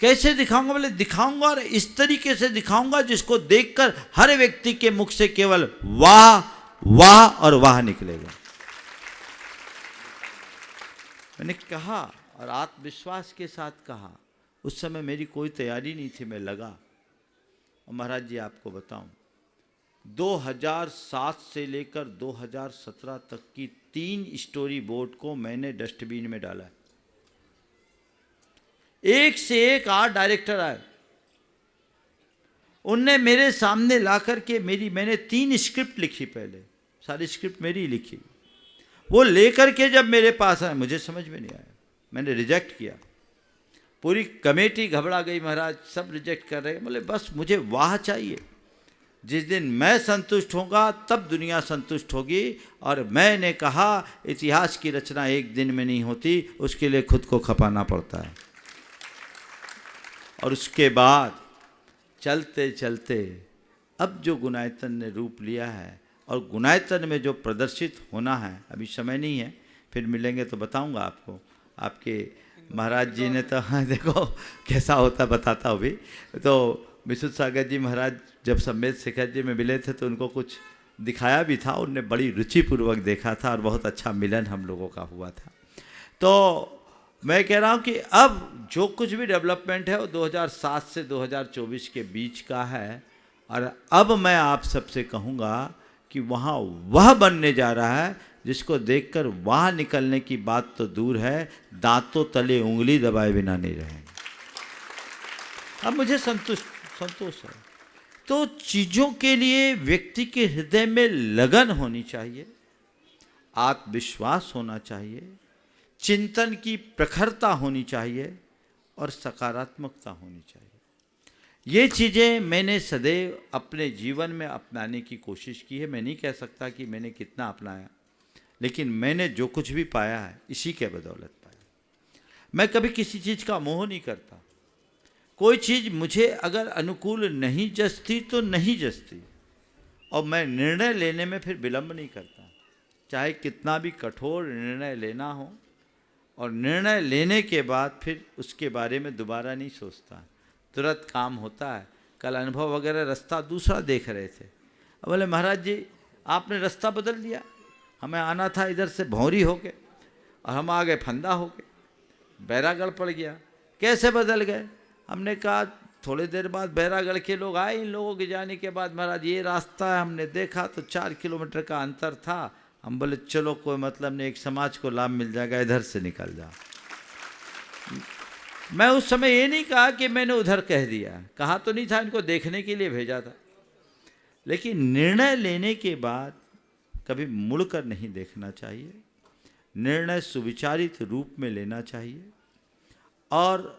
Speaker 4: कैसे दिखाऊंगा? बोले दिखाऊंगा और इस तरीके से दिखाऊंगा जिसको देखकर हर व्यक्ति के मुख से केवल वाह वाह और वाह निकलेगा। मैंने कहा और आत्मविश्वास के साथ कहा। उस समय मेरी कोई तैयारी नहीं थी, मैं लगा। और महाराज जी आपको बताऊं, 2007 से लेकर 2017 तक की 3 स्टोरी बोर्ड को मैंने डस्टबिन में डाला है। एक से एक 8 डायरेक्टर आए, उनने मेरे सामने लाकर के मैंने 3 स्क्रिप्ट लिखी। पहले सारी स्क्रिप्ट मेरी लिखी, वो लेकर के जब मेरे पास आए मुझे समझ में नहीं आया, मैंने रिजेक्ट किया। पूरी कमेटी घबरा गई, महाराज सब रिजेक्ट कर रहे हैं। बोले बस मुझे वाह चाहिए। जिस दिन मैं संतुष्ट होगा तब दुनिया संतुष्ट होगी। और मैंने कहा इतिहास की रचना एक दिन में नहीं होती, उसके लिए खुद को खपाना पड़ता है। और उसके बाद चलते चलते अब जो गुणायतन ने रूप लिया है और गुणायतन में जो प्रदर्शित होना है, अभी समय नहीं है, फिर मिलेंगे तो बताऊंगा आपको। आपके महाराज जी ने तो देखो कैसा होता बताता हूँ भी। तो विशुद्ध सागर जी महाराज जब सम्मेद शिखर जी में मिले थे तो उनको कुछ दिखाया भी था, उनने बड़ी रुचिपूर्वक देखा था और बहुत अच्छा मिलन हम लोगों का हुआ था। तो मैं कह रहा हूँ कि अब जो कुछ भी डेवलपमेंट है वो 2007 से 2024 के बीच का है। और अब मैं आप सबसे कहूँगा कि वहाँ वह बनने जा रहा है जिसको देखकर वहाँ निकलने की बात तो दूर है, दांतों तले उंगली दबाए बिना नहीं रहेंगे। अब मुझे संतोष है। तो चीज़ों के लिए व्यक्ति के हृदय में लगन होनी चाहिए, आत्मविश्वास होना चाहिए, चिंतन की प्रखरता होनी चाहिए और सकारात्मकता होनी चाहिए। ये चीज़ें मैंने सदैव अपने जीवन में अपनाने की कोशिश की है। मैं नहीं कह सकता कि मैंने कितना अपनाया, लेकिन मैंने जो कुछ भी पाया है इसी के बदौलत पाया। मैं कभी किसी चीज़ का मोह नहीं करता। कोई चीज़ मुझे अगर अनुकूल नहीं जचती तो नहीं जचती, और मैं निर्णय लेने में फिर विलंब नहीं करता, चाहे कितना भी कठोर निर्णय लेना हो। और निर्णय लेने के बाद फिर उसके बारे में दोबारा नहीं सोचता, तुरंत काम होता है। कल अनुभव वगैरह रास्ता दूसरा देख रहे थे, अब बोले महाराज जी आपने रास्ता बदल दिया, हमें आना था इधर से भौरी होके और हम आ गए फंदा होके, बैरागढ़ पड़ गया। कैसे बदल गए? हमने कहा थोड़ी देर बाद बैरागढ़ के लोग आए, इन लोगों के जाने के बाद महाराज ये रास्ता है, हमने देखा तो 4 किलोमीटर का अंतर था। हम बोले चलो कोई मतलब नहीं, एक समाज को लाभ मिल जाएगा, इधर से निकल जा। मैं उस समय ये नहीं कहा कि मैंने उधर कह दिया, कहा तो नहीं था, इनको देखने के लिए भेजा था। लेकिन निर्णय लेने के बाद कभी मुड़कर नहीं देखना चाहिए, निर्णय सुविचारित रूप में लेना चाहिए और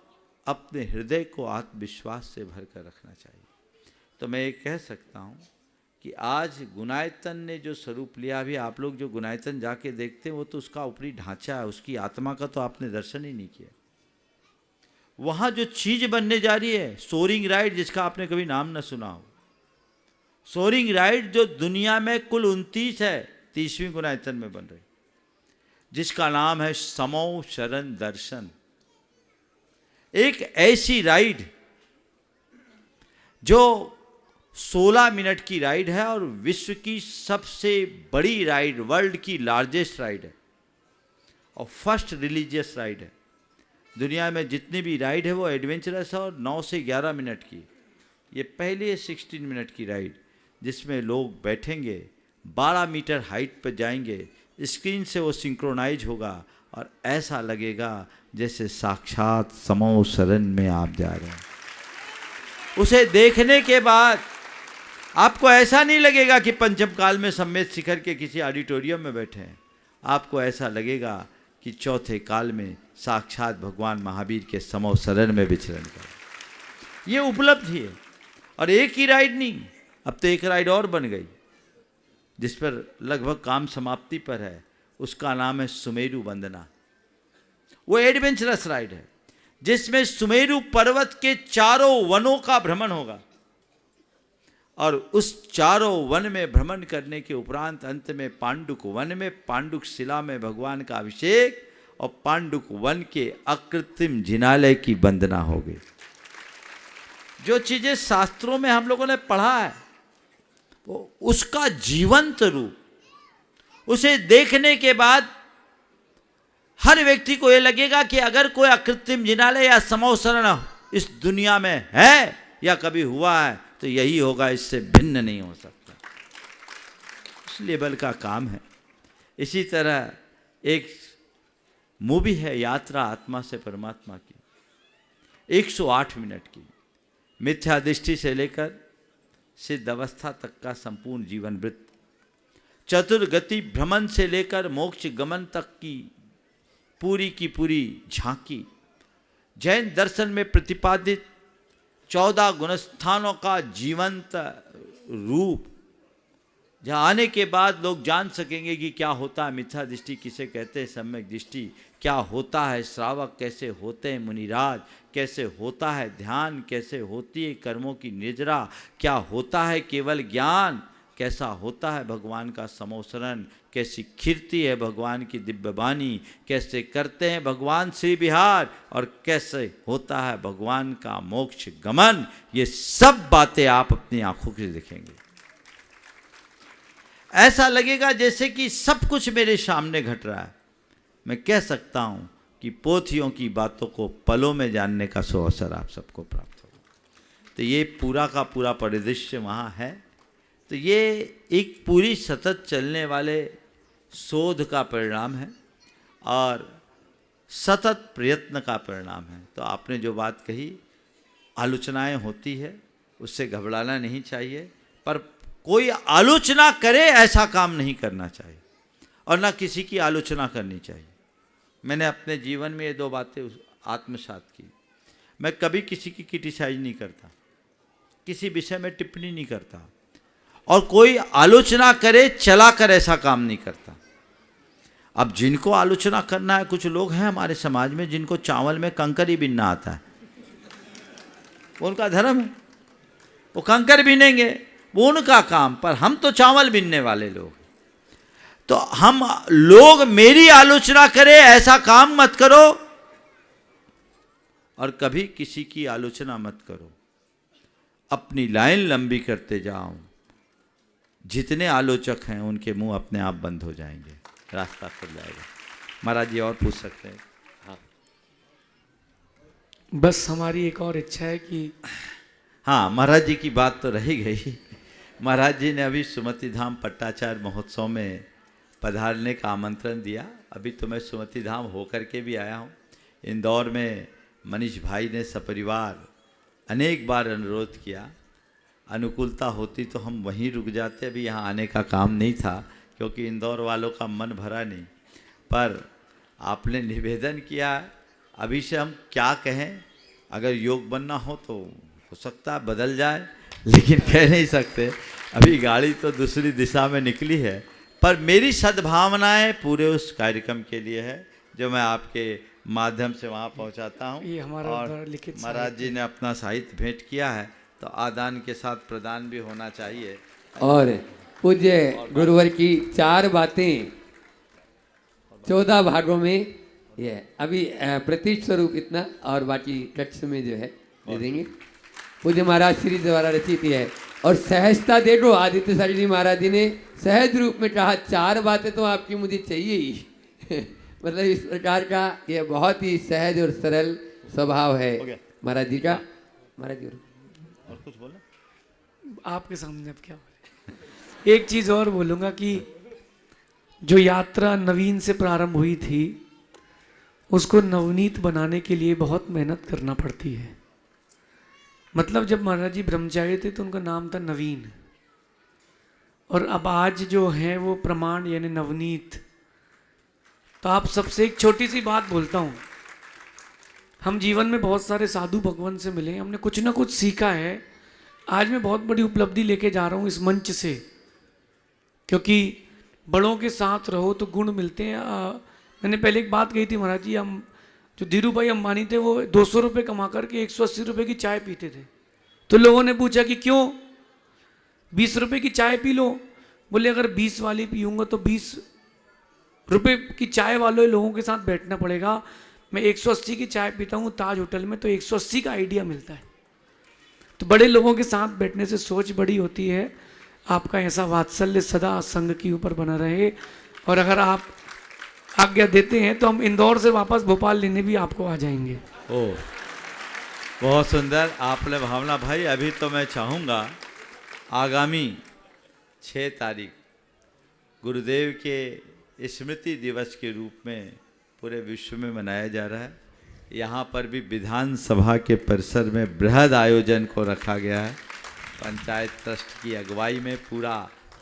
Speaker 4: अपने हृदय को आत्मविश्वास से भर कर रखना चाहिए। तो मैं ये कह सकता हूँ कि आज गुणायतन ने जो स्वरूप लिया, भी आप लोग जो गुणायतन जाके देखते हैं वो तो उसका ऊपरी ढांचा है, उसकी आत्मा का तो आपने दर्शन ही नहीं किया। वहाँ जो चीज़ बनने जा रही है, सोरिंग राइड, जिसका आपने कभी नाम न सुना हो, सोरिंग राइड जो दुनिया में कुल 29 है, 30वीं गुणायतन में बन रही, जिसका नाम है समो शरण दर्शन। एक ऐसी राइड जो 16 मिनट की राइड है और विश्व की सबसे बड़ी राइड, वर्ल्ड की लार्जेस्ट राइड है और फर्स्ट रिलीजियस राइड है। दुनिया में जितनी भी राइड है वो एडवेंचरस है और 9 से 11 मिनट की। ये पहली 16 मिनट की राइड जिसमें लोग बैठेंगे, 12 मीटर हाइट पर जाएंगे, स्क्रीन से वो सिंक्रोनाइज होगा और ऐसा लगेगा जैसे साक्षात समो शरण में आप जा रहे हैं। उसे देखने के बाद आपको ऐसा नहीं लगेगा कि पंचम काल में सम्मेत शिखर के किसी ऑडिटोरियम में बैठे हैं, आपको ऐसा लगेगा कि चौथे काल में साक्षात भगवान महावीर के समो शरण में विचरण करें। ये उपलब्धि है। और एक ही राइड नहीं, अब तो एक राइड और बन गई जिस पर लगभग काम समाप्ति पर है, उसका नाम है सुमेरु वंदना। वो एडवेंचरस राइड है जिसमें सुमेरु पर्वत के चारों वनों का भ्रमण होगा और उस चारों वन में भ्रमण करने के उपरांत अंत में पांडुक वन में पांडुक शिला में भगवान का अभिषेक और पांडुक वन के अकृत्रिम जिनालय की वंदना होगी। जो चीजें शास्त्रों में हम लोगों ने पढ़ा है वो उसका जीवंत रूप, उसे देखने के बाद हर व्यक्ति को यह लगेगा कि अगर कोई अकृत्रिम जिनालय या समोसरण इस दुनिया में है या कभी हुआ है तो यही होगा, इससे भिन्न नहीं हो सकता। इस लेवल का काम है। इसी तरह एक मूवी है यात्रा आत्मा से परमात्मा की, 108 मिनट की, मिथ्या दृष्टि से लेकर सिद्ध अवस्था तक का संपूर्ण जीवन वृत्त, चतुर्गति भ्रमण से लेकर मोक्ष गमन तक की पूरी झांकी, जैन दर्शन में प्रतिपादित 14 गुणस्थानों का जीवंत रूप, जहाँ आने के बाद लोग जान सकेंगे कि क्या होता है मिथ्या दृष्टि किसे कहते हैं, सम्यक दृष्टि क्या होता है, श्रावक कैसे होते हैं, मुनिराज कैसे होता है, ध्यान कैसे होती है, कर्मों की निजरा क्या होता है, केवल ज्ञान कैसा होता है, भगवान का समोसरण कैसी खिरती है, भगवान की दिव्य वाणी कैसे करते हैं भगवान श्री विहार और कैसे होता है भगवान का मोक्ष गमन। ये सब बातें आप अपनी आंखों से देखेंगे। ऐसा लगेगा जैसे कि सब कुछ मेरे सामने घट रहा है। मैं कह सकता हूं कि पोथियों की बातों को पलों में जानने का अवसर आप सबको प्राप्त होगा। तो ये पूरा का पूरा परिदृश्य वहाँ है। तो ये एक पूरी सतत चलने वाले शोध का परिणाम है और सतत प्रयत्न का परिणाम है। तो आपने जो बात कही, आलोचनाएं होती है, उससे घबराना नहीं चाहिए, पर कोई आलोचना करे ऐसा काम नहीं करना चाहिए और ना किसी की आलोचना करनी चाहिए। मैंने अपने जीवन में ये 2 बातें आत्मसात की। मैं कभी किसी की क्रिटिसाइज नहीं करता, किसी विषय में टिप्पणी नहीं करता और कोई आलोचना करे चलाकर ऐसा काम नहीं करता। अब जिनको आलोचना करना है, कुछ लोग हैं हमारे समाज में जिनको चावल में कंकर ही बीनना आता है, वो उनका धर्म है, वो कंकर बीनेंगे, वो उनका काम, पर हम तो चावल बीनने वाले लोग। तो हम लोग मेरी आलोचना करें ऐसा काम मत करो और कभी किसी की आलोचना मत करो। अपनी लाइन लंबी करते जाओ, जितने आलोचक हैं उनके मुंह अपने आप बंद हो जाएंगे, रास्ता खुल जाएगा। महाराज जी और पूछ सकते हैं? हाँ,
Speaker 11: बस हमारी एक और इच्छा है कि
Speaker 4: हाँ, महाराज जी की बात तो रही गई। महाराज जी ने अभी सुमति धाम पट्टाचार्य महोत्सव में पधारने का आमंत्रण दिया। अभी तो मैं सुमति धाम होकर के भी आया हूँ। इंदौर में मनीष भाई ने सपरिवार अनेक बार अनुरोध किया, अनुकूलता होती तो हम वहीं रुक जाते, अभी यहाँ आने का काम नहीं था क्योंकि इंदौर वालों का मन भरा नहीं। पर आपने निवेदन किया, अभी से हम क्या कहें, अगर योग बनना हो तो हो सकता है बदल जाए, लेकिन कह नहीं सकते। अभी गाड़ी तो दूसरी दिशा में निकली है, पर मेरी सद्भावनाएं पूरे उस कार्यक्रम के लिए है जो मैं आपके माध्यम से वहाँ पहुँचाता हूँ।
Speaker 11: ये हमारा
Speaker 4: और
Speaker 11: लिखित
Speaker 4: महाराज जी ने अपना साहित्य भेंट किया है तो आदान के साथ प्रदान भी होना चाहिए।
Speaker 5: और पूज्य गुरुवर की 4 बातें 14 भागों में ये अभी प्रतीक स्वरूप इतना और बाकी कक्ष में जो है दे देंगे। पूज्य महाराज श्री द्वारा रचित है और सहजता देखो, आदित्य सारी जी महाराज जी ने सहज रूप में कहा 4 बातें तो आपकी मुझे चाहिए ही। मतलब इस प्रकार का ये बहुत ही सहज और सरल स्वभाव है महाराज जी का। महाराज जी
Speaker 4: और कुछ बोला
Speaker 11: आपके सामने अब क्या बोले? एक चीज़ और बोलूँगा कि जो यात्रा नवीन से प्रारंभ हुई थी उसको नवनीत बनाने के लिए बहुत मेहनत करना पड़ती है। मतलब जब महाराज जी ब्रह्मचारी थे तो उनका नाम था नवीन, और अब आज जो है वो प्रमाण यानी नवनीत। तो आप सबसे एक छोटी सी बात बोलता हूँ, हम जीवन में बहुत सारे साधु भगवान से मिले, हमने कुछ ना कुछ सीखा है। आज मैं बहुत बड़ी उपलब्धि लेके जा रहा हूँ इस मंच से, क्योंकि बड़ों के साथ रहो तो गुण मिलते हैं। मैंने पहले एक बात कही थी महाराज जी, हम जो धीरू भाई अंबानी थे वो 200 रुपये कमा करके 180 रुपये की चाय पीते थे। तो लोगों ने पूछा कि क्यों, 20 रुपये की चाय पी लो। बोले अगर 20 वाली पीऊँगा तो 20 रुपये की चाय वाले लोगों के साथ बैठना पड़ेगा। मैं 180 की चाय पीता हूँ ताज होटल में, तो 180 का आइडिया मिलता है। तो बड़े लोगों के साथ बैठने से सोच बड़ी होती है। आपका ऐसा वात्सल्य सदा संघ के ऊपर बना रहे, और अगर आप आज्ञा देते हैं तो हम इंदौर से वापस भोपाल लेने भी आपको आ जाएंगे।
Speaker 4: ओह, बहुत सुंदर आपने भावना भाई। अभी तो मैं चाहूँगा आगामी 6 तारीख गुरुदेव के स्मृति दिवस के रूप में पूरे विश्व में मनाया जा रहा है। यहाँ पर भी विधानसभा के परिसर में बृहद आयोजन को रखा गया है। पंचायत ट्रस्ट की अगुवाई में पूरा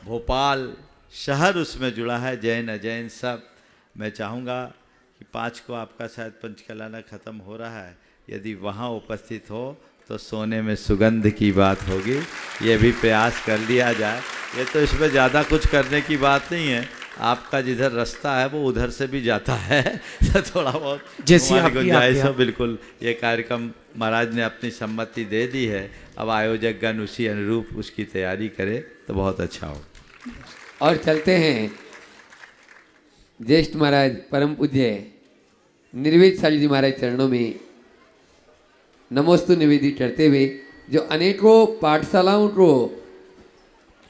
Speaker 4: भोपाल शहर उसमें जुड़ा है, जैन अजैन सब। मैं चाहूँगा कि 5 को आपका शायद पंचकलाना ख़त्म हो रहा है, यदि वहाँ उपस्थित हो तो सोने में सुगंध की बात होगी। ये भी प्रयास कर लिया जाए। ये तो इसमें ज़्यादा कुछ करने की बात नहीं है, आपका जिधर रास्ता है वो उधर से भी जाता है तो थोड़ा बहुत
Speaker 11: जैसी
Speaker 4: गुंजाइश हो। बिल्कुल, ये कार्यक्रम महाराज ने अपनी सम्मति दे दी है, अब आयोजकगण उसी अनुरूप उसकी तैयारी करे तो बहुत अच्छा हो।
Speaker 5: और चलते हैं ज्येष्ठ महाराज परम पूज्य निर्वेद साली जी महाराज चरणों में नमोस्तु निवेदित करते हुए, जो अनेकों पाठशालाओं को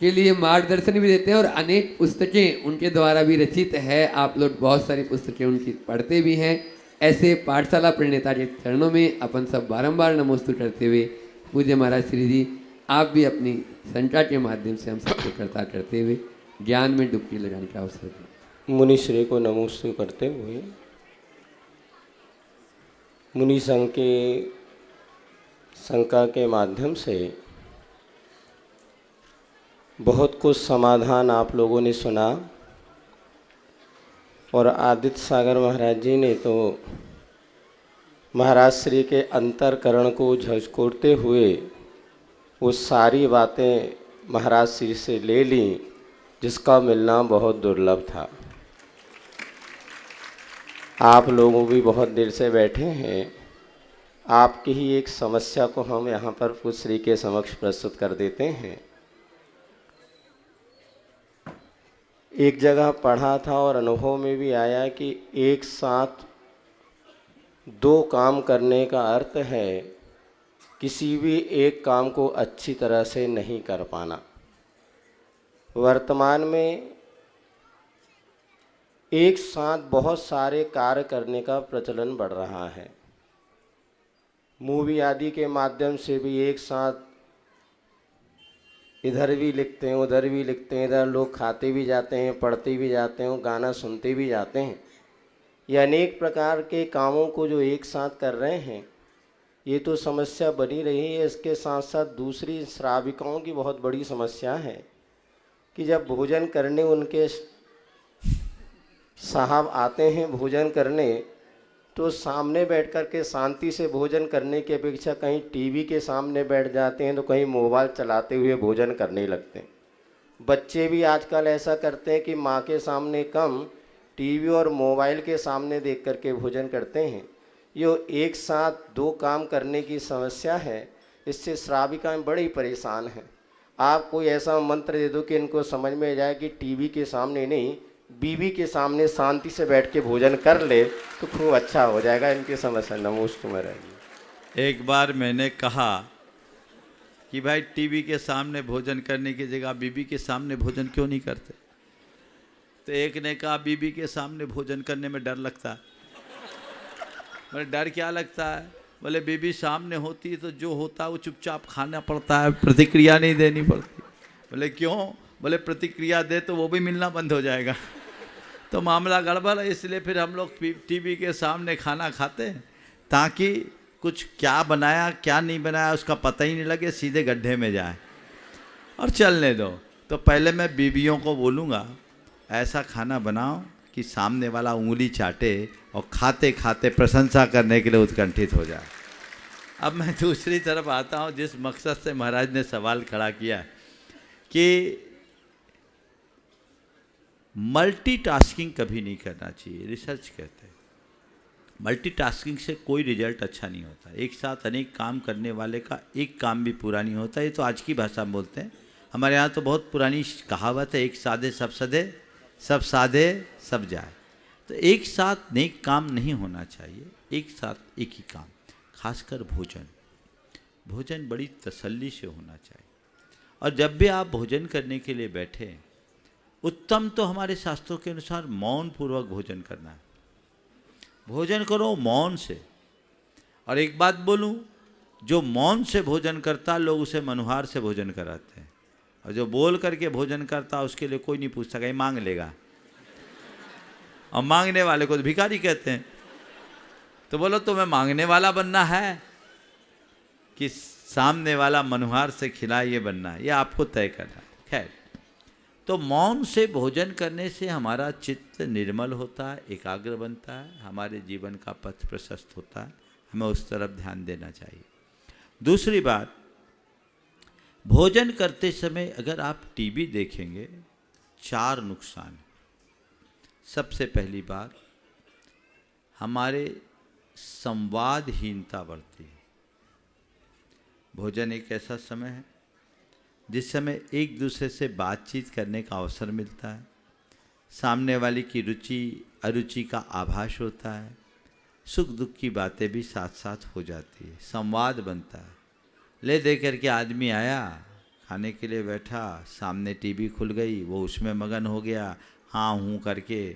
Speaker 5: के लिए मार्गदर्शन भी देते हैं और अनेक पुस्तकें उनके द्वारा भी रचित है। आप लोग बहुत सारी पुस्तकें उनकी पढ़ते भी हैं। ऐसे पाठशाला प्रणेता के चरणों में अपन सब बारंबार नमोस्तु करते हुए, पूज्य महाराज श्री जी आप भी अपनी संख्या के माध्यम से हम सबको कर्ता करते हुए ज्ञान में डुबकी लगाने का अवसर दें।
Speaker 12: मुनिश्री को नमोस्तु करते हुए मुनि संका के माध्यम से बहुत कुछ समाधान आप लोगों ने सुना, और आदित्य सागर महाराज जी ने तो महाराज श्री के अंतरकरण को झकझोरते हुए वो सारी बातें महाराज श्री से ले ली, जिसका मिलना बहुत दुर्लभ था। आप लोगों भी बहुत देर से बैठे हैं, आपकी ही एक समस्या को हम यहाँ पर पूज्य श्री के समक्ष प्रस्तुत कर देते हैं। एक जगह पढ़ा था और अनुभव में भी आया कि एक साथ 2 काम करने का अर्थ है किसी भी एक काम को अच्छी तरह से नहीं कर पाना। वर्तमान में एक साथ बहुत सारे कार्य करने का प्रचलन बढ़ रहा है। मूवी आदि के माध्यम से भी एक साथ इधर भी लिखते हैं उधर भी लिखते हैं, इधर लोग खाते भी जाते हैं, पढ़ते भी जाते हैं, गाना सुनते भी जाते हैं। ये अनेक प्रकार के कामों को जो एक साथ कर रहे हैं, ये तो समस्या बनी रही है। इसके साथ साथ दूसरी श्राविकाओं की बहुत बड़ी समस्या है कि जब भोजन करने उनके साहब आते हैं भोजन करने, तो सामने बैठ कर के शांति से भोजन करने की अपेक्षा कहीं टीवी के सामने बैठ जाते हैं, तो कहीं मोबाइल चलाते हुए भोजन करने लगते हैं। बच्चे भी आजकल ऐसा करते हैं कि माँ के सामने कम टीवी और मोबाइल के सामने देख कर के भोजन करते हैं। ये एक साथ 2 काम करने की समस्या है, इससे श्राविकाएँ बड़ी परेशान हैं। आप कोई ऐसा मंत्र दे दो कि इनको समझ में आ जाए कि टीवी के सामने नहीं, बीवी के सामने शांति से बैठ के भोजन कर ले तो खूब अच्छा हो जाएगा इनकी समस्या। नमोस्तु महाराज।
Speaker 4: एक बार मैंने कहा कि भाई टीवी के सामने भोजन करने की जगह बीबी के सामने भोजन क्यों नहीं करते? तो एक ने कहा बीबी के सामने भोजन करने में डर लगता है। बोले डर क्या लगता है? बोले बीबी सामने होती है तो जो होता है वो चुपचाप खाना पड़ता है, प्रतिक्रिया नहीं देनी पड़ती। बोले क्यों? बोले प्रतिक्रिया दे तो वो भी मिलना बंद हो जाएगा। तो मामला गड़बड़ है, इसलिए फिर हम लोग टीवी के सामने खाना खाते हैं ताकि कुछ क्या बनाया क्या नहीं बनाया उसका पता ही नहीं लगे, सीधे गड्ढे में जाए और चलने दो। तो पहले मैं बीवियों को बोलूँगा ऐसा खाना बनाओ कि सामने वाला उंगली चाटे और खाते खाते प्रशंसा करने के लिए उत्कंठित हो जाए। अब मैं दूसरी तरफ आता हूँ, जिस मकसद से महाराज ने सवाल खड़ा किया कि मल्टीटास्किंग कभी नहीं करना चाहिए। रिसर्च कहते हैं मल्टीटास्किंग से कोई रिजल्ट अच्छा नहीं होता। एक साथ अनेक काम करने वाले का एक काम भी पूरा नहीं होता। ये तो आज की भाषा में बोलते हैं, हमारे यहाँ तो बहुत पुरानी कहावत है, एक साधे सब सधे, सब साधे सब जाए। तो एक साथ नेक काम नहीं होना चाहिए, एक साथ एक ही काम। खासकर भोजन, भोजन बड़ी तसल्ली से होना चाहिए। और जब भी आप भोजन करने के लिए बैठे, उत्तम तो हमारे शास्त्रों के अनुसार मौन पूर्वक भोजन करना है। भोजन करो मौन से। और एक बात बोलूं, जो मौन से भोजन करता लोग उसे मनुहार से भोजन कराते हैं, और जो बोल करके भोजन करता उसके लिए कोई नहीं पूछता, कहीं मांग लेगा, और मांगने वाले को तो भिखारी कहते हैं। तो बोलो तुम्हें मांगने वाला बनना है कि सामने वाला मनुहार से खिलाए ये बनना है, ये आपको तय करना है। खैर, तो मौन से भोजन करने से हमारा चित्त निर्मल होता है, एकाग्र बनता है, हमारे जीवन का पथ प्रशस्त होता है। हमें उस तरफ ध्यान देना चाहिए। दूसरी बात, भोजन करते समय अगर आप टीवी देखेंगे, 4 नुकसान। सबसे पहली बात, हमारे संवादहीनता बढ़ती है। भोजन एक ऐसा समय है जिस समय एक दूसरे से बातचीत करने का अवसर मिलता है, सामने वाले की रुचि अरुचि का आभास होता है, सुख दुख की बातें भी साथ साथ हो जाती है, संवाद बनता है। ले दे करके आदमी आया, खाने के लिए बैठा, सामने टीवी खुल गई, वो उसमें मगन हो गया, हाँ हूँ करके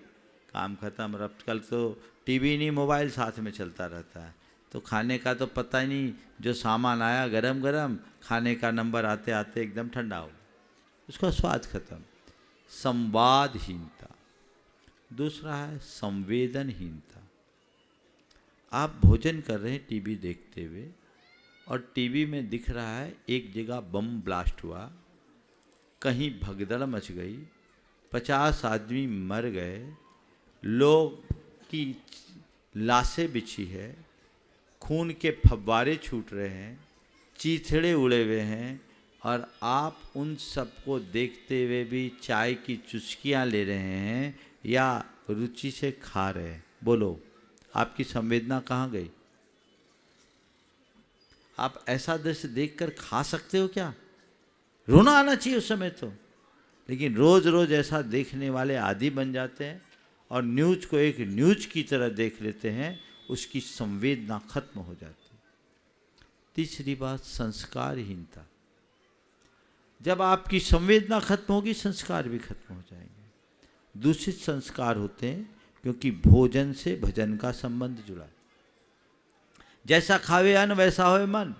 Speaker 4: काम खत्म। अब कल तो टीवी नहीं मोबाइल साथ में चलता रहता है, तो खाने का तो पता ही नहीं, जो सामान आया गरम गरम, खाने का नंबर आते आते एकदम ठंडा हो गया, उसका स्वाद खत्म। संवादहीनता। दूसरा है संवेदनहीनता। आप भोजन कर रहे हैं टीवी देखते हुए, और टीवी में दिख रहा है एक जगह बम ब्लास्ट हुआ, कहीं भगदड़ मच गई, 50 आदमी मर गए, लोग की लाशें बिछी है, खून के फव्वारे छूट रहे हैं, चीथड़े उड़े हुए हैं, और आप उन सबको देखते हुए भी चाय की चुस्कियां ले रहे हैं या रुचि से खा रहे हैं। बोलो, आपकी संवेदना कहाँ गई? आप ऐसा दृश्य देखकर खा सकते हो क्या? रोना आना चाहिए उस समय तो। लेकिन रोज रोज ऐसा देखने वाले आदी बन जाते हैं और न्यूज को एक न्यूज की तरह देख लेते हैं, उसकी संवेदना खत्म हो जाती है। तीसरी बात, संस्कारहीनता। जब आपकी संवेदना खत्म होगी, संस्कार भी खत्म हो जाएंगे। दूषित संस्कार होते हैं क्योंकि भोजन से भजन का संबंध जुड़ा। जैसा खावे अन्न वैसा होए मन,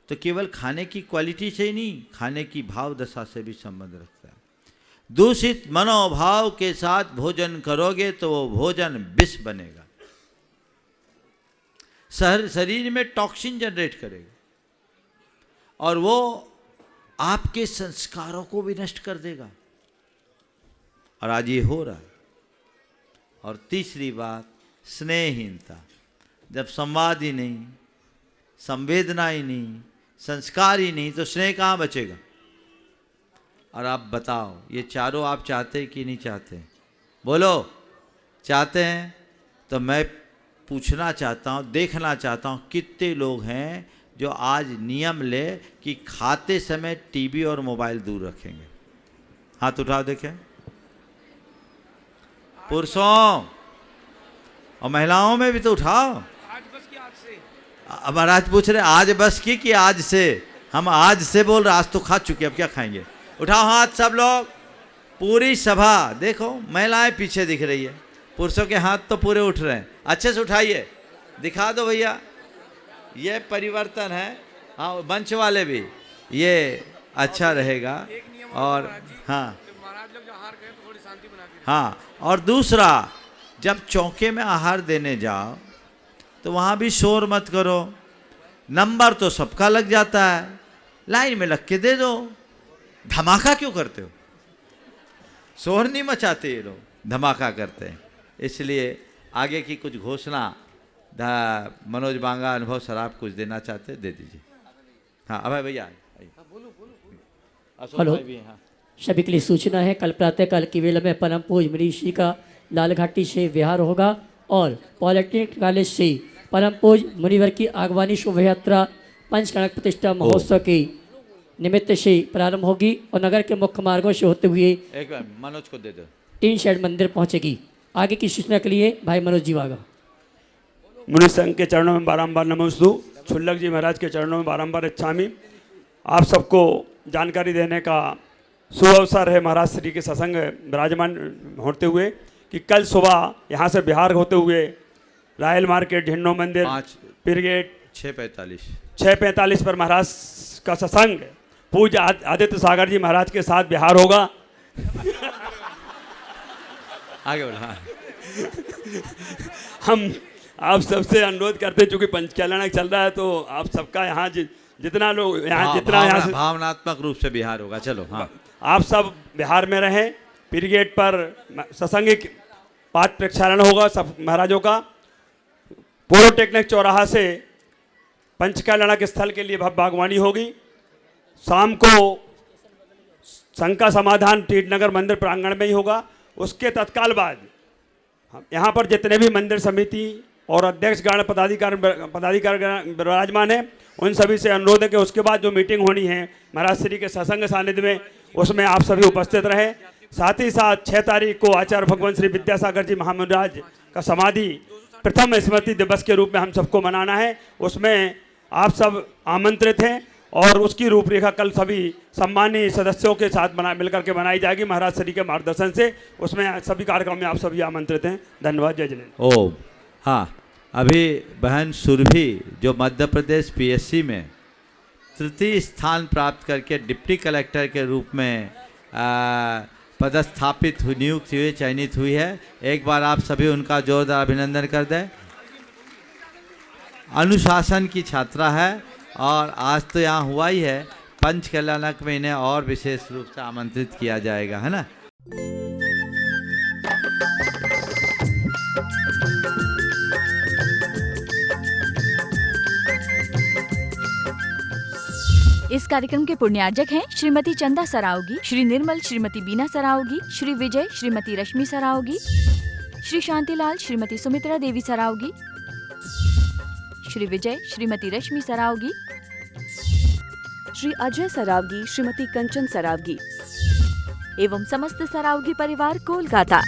Speaker 4: तो केवल खाने की क्वालिटी से ही नहीं, खाने की भाव दशा से भी संबंध रखता है। दूषित मनोभाव के साथ भोजन करोगे तो वो भोजन विष बनेगा, शरीर में टॉक्सिन जनरेट करेगा, और वो आपके संस्कारों को भी नष्ट कर देगा। और आज ये हो रहा है। और तीसरी बात, स्नेहहीनता। जब संवाद ही नहीं, संवेदना ही नहीं, संस्कार ही नहीं, तो स्नेह कहाँ बचेगा? और आप बताओ, ये चारों आप चाहते कि नहीं चाहते? बोलो, चाहते हैं? तो मैं पूछना चाहता हूँ, देखना चाहता हूँ कितने लोग हैं जो आज नियम ले कि खाते समय टीवी और मोबाइल दूर रखेंगे। हाथ उठाओ देखें। पुरुषों और महिलाओं में भी तो उठाओ।
Speaker 11: आज बस की आज से।
Speaker 4: अब महाराज पूछ रहे आज बस की कि आज से? हम आज से बोल रहे, आज तो खा चुके, अब क्या खाएंगे? उठाओ हाथ सब लोग, पूरी सभा। देखो महिलाएं पीछे दिख रही है, पुरुषों के हाथ तो पूरे उठ रहे हैं। अच्छे से उठाइए, दिखा दो भैया, ये परिवर्तन है। हाँ, मंच वाले भी, ये अच्छा रहेगा। और हाँ
Speaker 11: महाराज लोग जो आहार करें तो थोड़ी शांति बना के
Speaker 4: हाँ, और दूसरा, जब चौके में आहार देने जाओ तो वहाँ भी शोर मत करो। नंबर तो सबका लग जाता है, लाइन में लग के दे दो। धमाका क्यों करते हो? शोर नहीं मचाते ये लोग, धमाका करते हैं। इसलिए आगे की कुछ घोषणा मनोज बांगा अनुभव सर आप कुछ देना चाहते दे दीजिए। हाँ अभय भैया आइए। अशोक
Speaker 3: हेलो।
Speaker 4: भाई भी हैं, हाँ।
Speaker 3: सभी के लिए सूचना है, कल प्रातःकाल की वेला में परम पूज्य ऋषि का लालघाटी से विहार होगा और पॉलिटेक्निक कॉलेज से परम पूज्य मुनिवर की आगवानी शोभा यात्रा पंचकणक प्रतिष्ठा महोत्सव के निमित्त से प्रारंभ होगी और नगर के मुख्य मार्गों से होते हुए
Speaker 4: एक बार मनोज को दे दो।
Speaker 3: टीन शेड मंदिर पहुंचेगी। आगे की सूचना के लिए भाई मनोज जी वागा।
Speaker 13: मुनि संघ के चरणों में बारंबार नमोस्तु, छुल्लक जी महाराज के चरणों में बारंबार इच्छामी। आप सबको जानकारी देने का शुभ अवसर है महाराज श्री के सत्संग विराजमान होते हुए कि कल सुबह यहाँ से बिहार होते हुए रायल मार्केट, झिन्नो मंदिर, पिरगेट 6:45 पर महाराज का सत्संग पूज्य आदित्य सागर जी महाराज के साथ बिहार होगा।
Speaker 4: आगे बढ़ा।
Speaker 13: हम आप सबसे अनुरोध करते हैं, चूंकि पंचकल्याणक चल रहा है तो आप सबका यहाँ जितना लोग यहाँ जितना यहाँ से
Speaker 4: भावनात्मक रूप से बिहार होगा। चलो हाँ,
Speaker 13: आप सब बिहार में रहें। पिरगेट पर सत्संगिक पाठ प्रक्षालन होगा सब महाराजों का। पॉलिटेक्निक चौराहा से पंचकल्याणक स्थल के लिए बागवानी होगी। शाम को संघ का समाधान टीटनगर मंदिर प्रांगण में ही होगा। उसके तत्काल बाद यहाँ पर जितने भी मंदिर समिति और अध्यक्ष गण पदाधिकारी विराजमान हैं, उन सभी से अनुरोध है कि उसके बाद जो मीटिंग होनी है महाराज श्री के सत्संग सानिध्य में, उसमें आप सभी उपस्थित रहें। साथ ही साथ 6 तारीख को आचार्य भगवान श्री विद्यासागर जी महाराज का समाधि प्रथम स्मृति दिवस के रूप में हम सबको मनाना है। उसमें आप सब आमंत्रित हैं और उसकी रूपरेखा कल सभी सम्मानीय सदस्यों के साथ मिलकर के बनाई जाएगी महाराज श्री के मार्गदर्शन से। उसमें सभी कार्यक्रम में आप सभी आमंत्रित हैं। धन्यवाद। जय जिनेन्द्र।
Speaker 4: ओम। हाँ, अभी बहन सुरभि जो मध्य प्रदेश पीएससी में तृतीय स्थान प्राप्त करके डिप्टी कलेक्टर के रूप में पदस्थापित नियुक्त हुई, चयनित हुई है। एक बार आप सभी उनका जोरदार अभिनंदन कर दें। अनुशासन की छात्रा है और आज तो यहाँ हुआ ही है, पंचकल्याणक में इन्हें और विशेष रूप से आमंत्रित किया जाएगा, है ना।
Speaker 1: इस कार्यक्रम के पुण्यार्जक हैं श्रीमती चंदा सरावगी, श्री निर्मल श्रीमती बीना सरावगी, श्री विजय श्रीमती रश्मि सरावगी, श्री शांतिलाल श्रीमती सुमित्रा देवी सरावगी, श्री विजय श्रीमती रश्मि सरावगी,
Speaker 2: श्री अजय सरावगी, श्रीमती कंचन सरावगी
Speaker 1: एवं समस्त सरावगी परिवार कोलकाता।